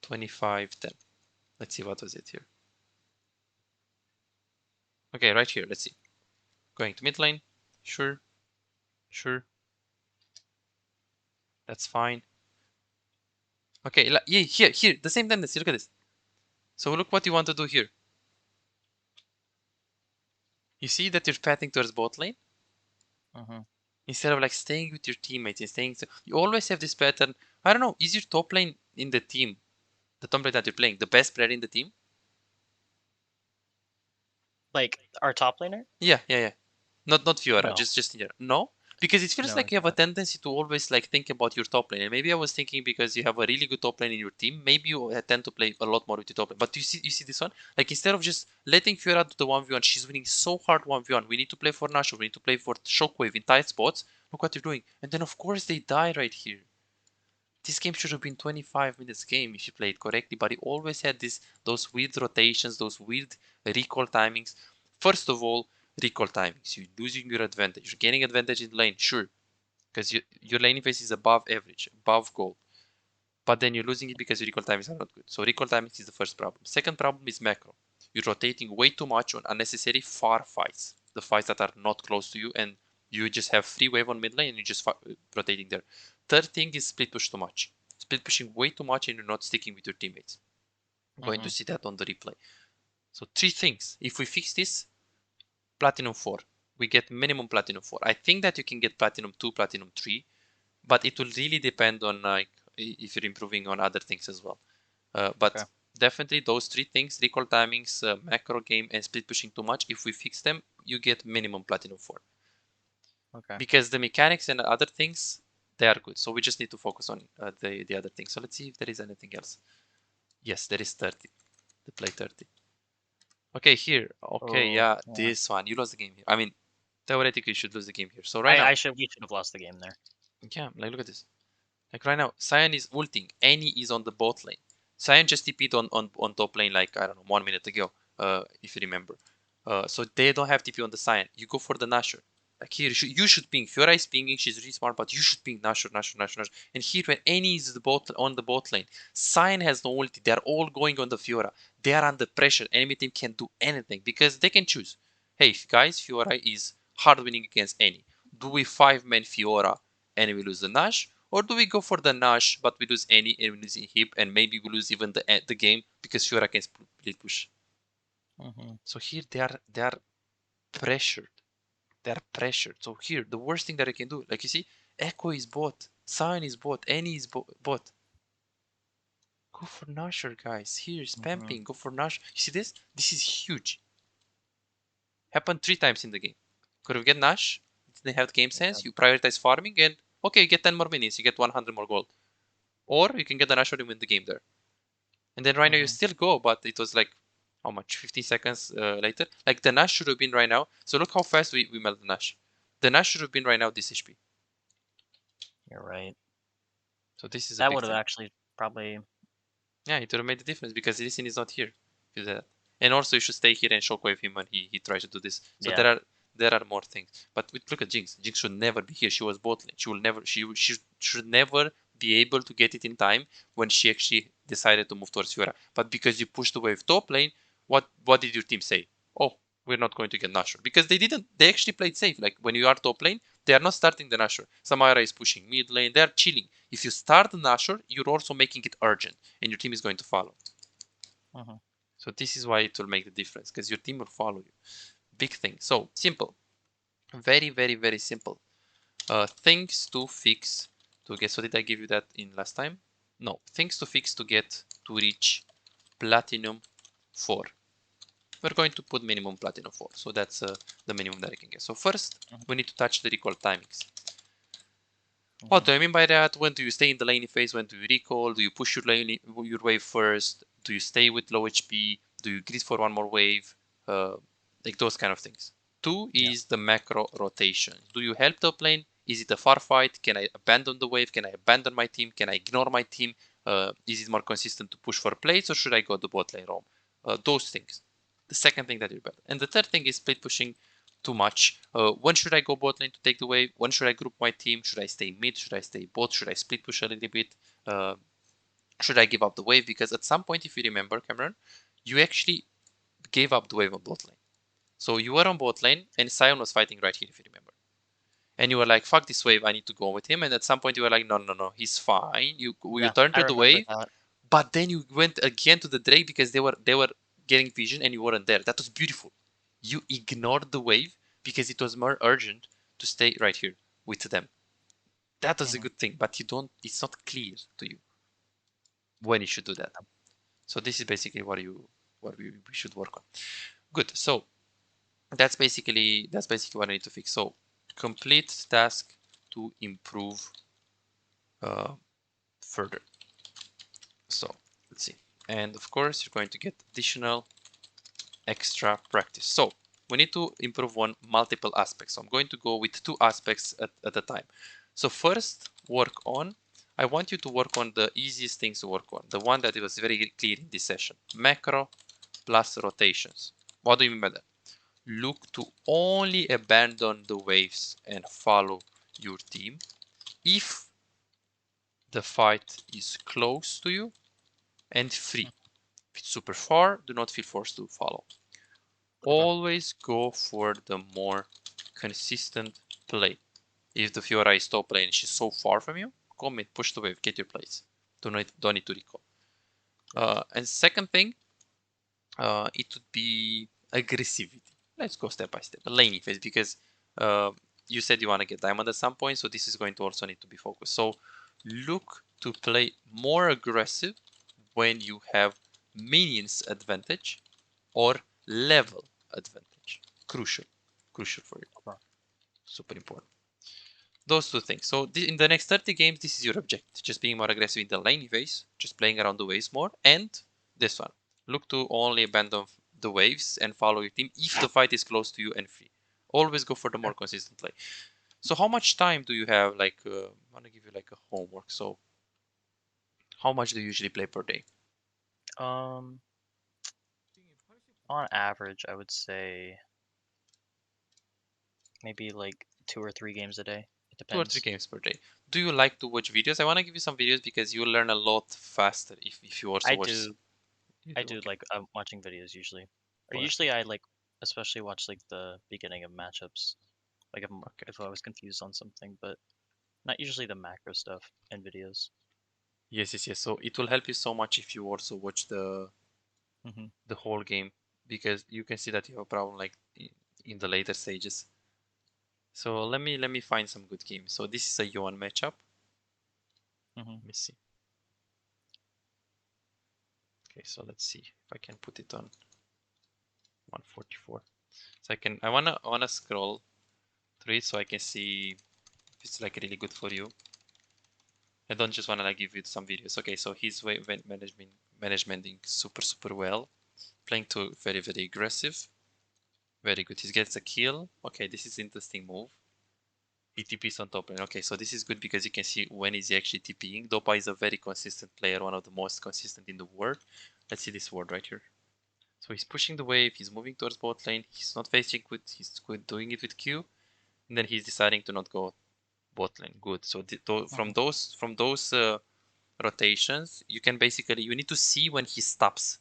25-10. Let's see what was it here. Okay, right here. Let's see. Going to mid lane. Sure. That's fine. Okay, yeah, here, the same tendency. Look at this. So look what you want to do here. You see that you're pathing towards bot lane? Instead of like staying with your teammates and staying. You always have this pattern. I don't know. Is your top lane in the team, the top lane that you're playing, the best player in the team?
Like our top laner?
Yeah. Not Fiora,
No.
just in general. No? Because it feels
No,
like you have a tendency to always like think about your top lane. And maybe I was thinking because you have a really good top lane in your team, maybe you tend to play a lot more with your top lane. But you see this one? Like instead of just letting Fiora do the 1v1, she's winning so hard 1v1. We need to play for Nashor, we need to play for Shockwave in tight spots. Look what you're doing. And then of course they die right here. This game should have been 25 minutes game if you played correctly, but it always had those weird rotations, those weird recall timings. First of all, recall timings. You're losing your advantage. You're gaining advantage in lane, sure, because your laning phase is above average, above goal. But then you're losing it because your recall timings are not good. So recall timings is the first problem. Second problem is macro. You're rotating way too much on unnecessary far fights. The fights that are not close to you, and you just have free wave on mid lane and you're just rotating there. Third thing is split push too much. Split pushing way too much and you're not sticking with your teammates. Going to see that on the replay. So 3 things. If we fix this, Platinum 4. We get minimum Platinum 4. I think that you can get Platinum 2, Platinum 3, but it will really depend on like if you're improving on other things as well. But definitely those 3 things, recall timings, macro game, and split pushing too much, if we fix them, you get minimum Platinum 4. Because the mechanics and other things, they are good. So we just need to focus on the other things. So let's see if there is anything else. Yes, there is 30. The play 30. Okay, here. Okay, yeah, this one. You lost the game here. I mean, theoretically, you should lose the game here. So right now,
we should have lost the game there.
yeah, like look at this. Like right now, Cyan is ulting. Annie is on the bot lane. Cyan just TP'd on top lane like, I don't know, 1 minute ago, if you remember. So they don't have TP on the Cyan. You go for the Nashor. Like here, you should ping. Fiora is pinging. She's really smart, but you should ping Nashor. And here, when Annie is on the bot lane, Cyan has no ulti. They're all going on the Fiora. They are under pressure. Enemy team can't do anything because they can choose. Hey, guys, Fiora is hard winning against Annie. Do we 5-man Fiora and we lose the Nash? Or do we go for the Nash, but we lose Annie and we lose Hip, and maybe we lose even the game because Fiora can split push? So here they are pressured. They are pressured. So here, the worst thing that I can do, like you see, Echo is bot, Sion is bot, Annie is bot. Go for Nashor, guys. Here, spam ping. Go for Nashor. You see this? This is huge. Happened 3 times in the game. Could have get Nash. Didn't have the game sense. You prioritize farming and okay, you get 10 more minions. You get 100 more gold. Or you can get the Nashor and win the game there. And then right now you still go, but it was like, how much? 15 seconds later. Like the Nash should have been right now. So look how fast we melt the Nash. The Nash should have been right now this HP.
You're right.
So this is a
That
big
would have
thing.
actually probably.
Yeah, it would have made the difference because Lee is not here. Do that. And also you should stay here and shockwave him when he tries to do this. So
Yeah.
there are more things. But look at Jinx. Jinx should never be here. She was bot lane. She should never be able to get it in time when she actually decided to move towards Fiora. But because you pushed the wave top lane, what did your team say? Oh, we're not going to get Nashor. Because they didn't. They actually played safe. Like when you are top lane, they are not starting the Nashor. Samara is pushing mid lane. They are chilling. If you start the Nashor, you're also making it urgent and your team is going to follow. So this is why it will make the difference, because your team will follow you. Big thing. So simple. Very, very, very simple. Things to fix to get. So did I give you that in last time? No. Things to fix to get to reach platinum 4. We're going to put minimum platinum 4. So that's the minimum that I can get. So first, we need to touch the recall timings. What do I mean by that? When do you stay in the laning phase? When do you recall? Do you push your wave first? Do you stay with low HP? Do you grid for one more wave? Like those kind of things. 2 is the macro rotation. Do you help top lane? Is it a far fight? Can I abandon the wave? Can I abandon my team? Can I ignore my team? Is it more consistent to push for plates or should I go the bot lane roam? Those things. The second thing that you better. And the third thing is split pushing too much. When should I go bot lane to take the wave? When should I group my team? Should I stay mid? Should I stay bot? Should I split push a little bit? Should I give up the wave? Because at some point, if you remember, Cameron, you actually gave up the wave on bot lane. So you were on bot lane and Sion was fighting right here, if you remember. And you were like, fuck this wave, I need to go with him. And at some point you were like, no, he's fine. You turned to the wave, but then you went again to the Drake because they were getting vision and you weren't there. That was beautiful. You ignored the wave because it was more urgent to stay right here with them. That was a good thing, but it's not clear to you when you should do that. So this is basically what we should work on. Good. So that's basically what I need to fix. So complete task to improve further. So let's see. And of course, you're going to get additional extra practice. So we need to improve on multiple aspects. So I'm going to go with 2 aspects at a time. So first, I want you to work on the easiest things to work on. The one that was very clear in this session. Macro plus rotations. What do you mean by that? Look to only abandon the waves and follow your team if the fight is close to you and free. If it's super far, do not feel forced to follow. Always go for the more consistent play. If the Fiora is top lane and she's so far from you, go mid, push the wave, get your plays. Don't need to recall. And second thing, it would be aggressivity. Let's go step by step. Laning phase, because you said you want to get diamond at some point, so this is going to also need to be focused. So look to play more aggressive when you have minions advantage or level advantage. Crucial for you. Super important. Those 2 things. So in the next 30 games, this is your objective. Just being more aggressive in the laning phase, just playing around the waves more, and this one. Look to only abandon the waves and follow your team if the fight is close to you and free. Always go for the more consistent play. So how much time do you have? Like, I want to give you like a homework. So how much do you usually play per day?
On average, I would say maybe like 2 or 3 games a day. It
2 or
depends.
3 games per day. Do you like to watch videos? I want to give you some videos because you'll learn a lot faster if you also watch.
I do like watching videos usually. Or usually I like especially watch like the beginning of matchups. Like if I was confused on something, but not usually the macro stuff in videos.
Yes. So it will help you so much if you also watch the whole game, because you can see that you have a problem like in the later stages. So let me find some good games. So this is a Yuan matchup. Let me see. Okay, so let's see if I can put it on 144. So I wanna scroll through it so I can see if it's like really good for you. I don't just wanna like give you some videos. Okay, so he's managementing super well. Playing to very aggressive. Very good. He gets a kill. Okay, this is interesting move. He TPs on top lane. Okay, so this is good because you can see when is he actually TPing. Dopa is a very consistent player, one of the most consistent in the world. Let's see this ward right here. So he's pushing the wave, he's moving towards bot lane, he's not facing with, he's doing it with Q, and then he's deciding to not go bot lane. Good. So from those rotations, you can basically, you need to see when he stops.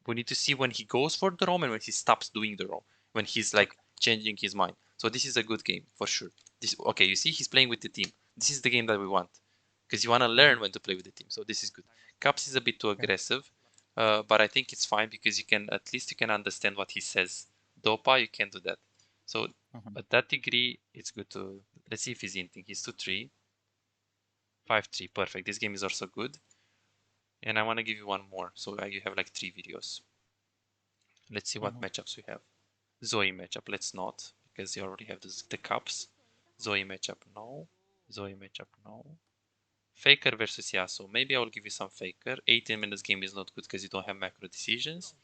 We need to see when he goes for the roam and when he stops doing the roam, when he's like changing his mind. So this is a good game for sure. This okay, you see he's playing with the team. This is the game that we want because you want to learn when to play with the team. So this is good. Caps is a bit too aggressive, but I think it's fine because you can at least you can understand what he says. Dopa, you can do that. So at that degree, it's good to let's see if he's inting. He's 2-3, 5-3, perfect. This game is also good. And I want to give you one more, so you have like 3 videos. Let's see what matchups we have. Zoe matchup, let's not, because you already have the cups. Zoe matchup, no. Zoe matchup, no. Faker versus Yasuo. Maybe I will give you some Faker. 18 minutes game is not good because you don't have macro decisions.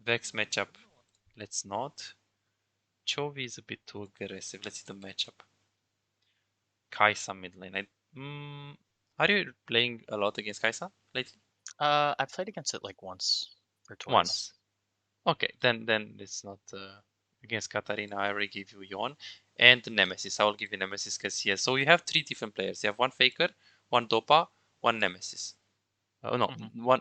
Vex matchup, let's not. Chovy is a bit too aggressive. Let's see the matchup. Kaisa mid lane. Are you playing a lot against Kaisa lately?
I've played against it like once or twice.
Once. Okay, then it's not against Katarina. I already gave you Yon and Nemesis. I will give you Nemesis because yes. So you have 3 different players. You have one Faker, one Dopa, one Nemesis. Oh no, one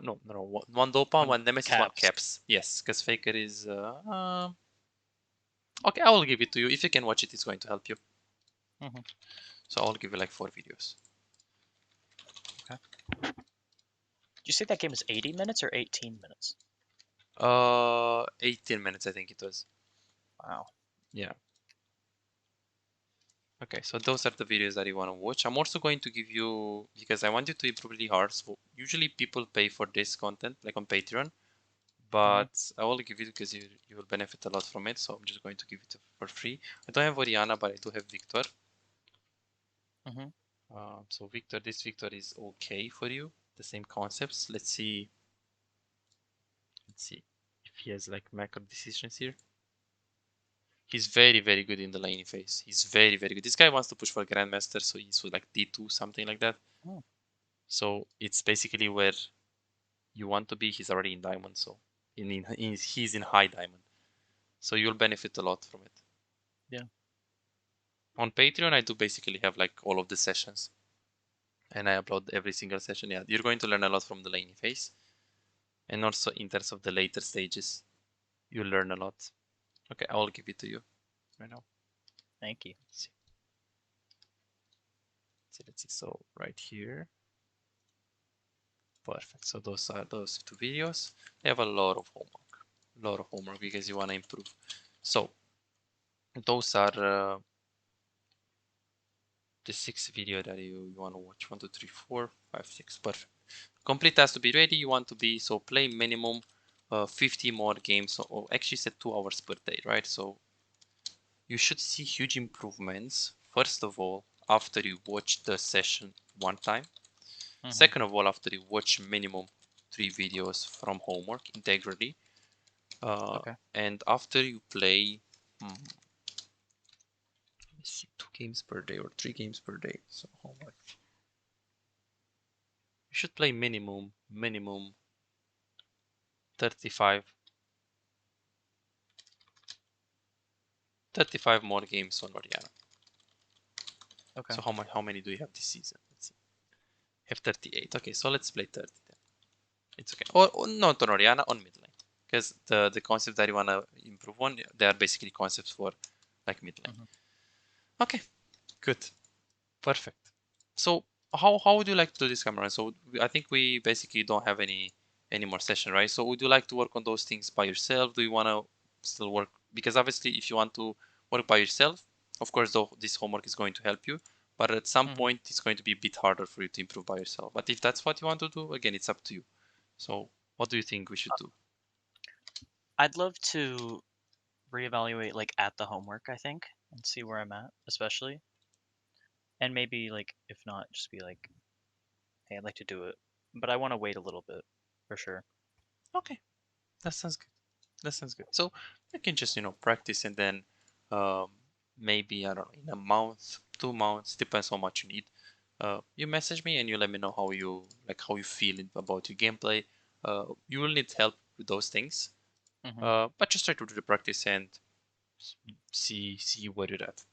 Dopa, one Nemesis, one Caps. Yes, because Faker is okay. I will give it to you. If you can watch it, it's going to help you. So I'll give you like 4 videos.
Okay. Did you say that game is 80 minutes or 18 minutes?
18 minutes I think it was.
Wow.
Yeah. Okay, so those are the videos that you want to watch. I'm also going to give you, because I want you to improve really hard. So usually people pay for this content, like on Patreon, but I will give it because you will benefit a lot from it. So I'm just going to give it for free. I don't have Orianna, but I do have Victor. So Victor, this Victor is okay for you. The same concepts. Let's see if he has like macro decisions here. He's very good in the laning phase. He's very good. This guy wants to push for Grandmaster, so he's like D2, something like that. So it's basically where you want to be. He's already in Diamond, so he's in high Diamond. So you'll benefit a lot from it.
Yeah.
On Patreon, I do basically have like all of the sessions. And I upload every single session. Yeah, you're going to learn a lot from the laning phase. And also in terms of the later stages, you'll learn a lot. Okay, I will give it to you right now.
Thank you.
Let's see. So right here. Perfect. So those are those 2 videos. They have a lot of homework. Because you want to improve. So those are the 6 video that you want to watch. 1, 2, 3, 4, 5, 6. Perfect. Complete has to be ready. You want to be so play minimum 50 more games, or actually set 2 hours per day, right? So you should see huge improvements. First of all, after you watch the session 1 time. Second of all, after you watch minimum 3 videos from homework integrally. And after you play, let me see, 2 games per day or 3 games per day. So homework. You should play minimum 35 more games on Orianna.
Okay.
So how many do you have this season? Let's see. Have 38. Okay, so let's play 30 then. It's okay. Or not on Orianna, on mid lane. Because the concepts that you want to improve on, they are basically concepts for like mid lane. Okay, good. Perfect. So how would you like to do this, Cameron? So I think we basically don't have any more session, right? So would you like to work on those things by yourself? Do you want to still work? Because obviously if you want to work by yourself, of course this homework is going to help you, but at some point it's going to be a bit harder for you to improve by yourself. But if that's what you want to do, again, it's up to you. So What do you think we should do?
I'd love to reevaluate like at the homework, I think, and see where I'm at, especially. And maybe like if not, just be like, hey, I'd like to do it, but I want to wait a little bit for sure.
Okay, that sounds good. That sounds good. So you can just practice, and then um, maybe I don't know, in a month, 2 months, depends how much you need. You message me and you let me know how you feel about your gameplay. You will need help with those things,
Hmm
but just try to do the practice and see where you're at.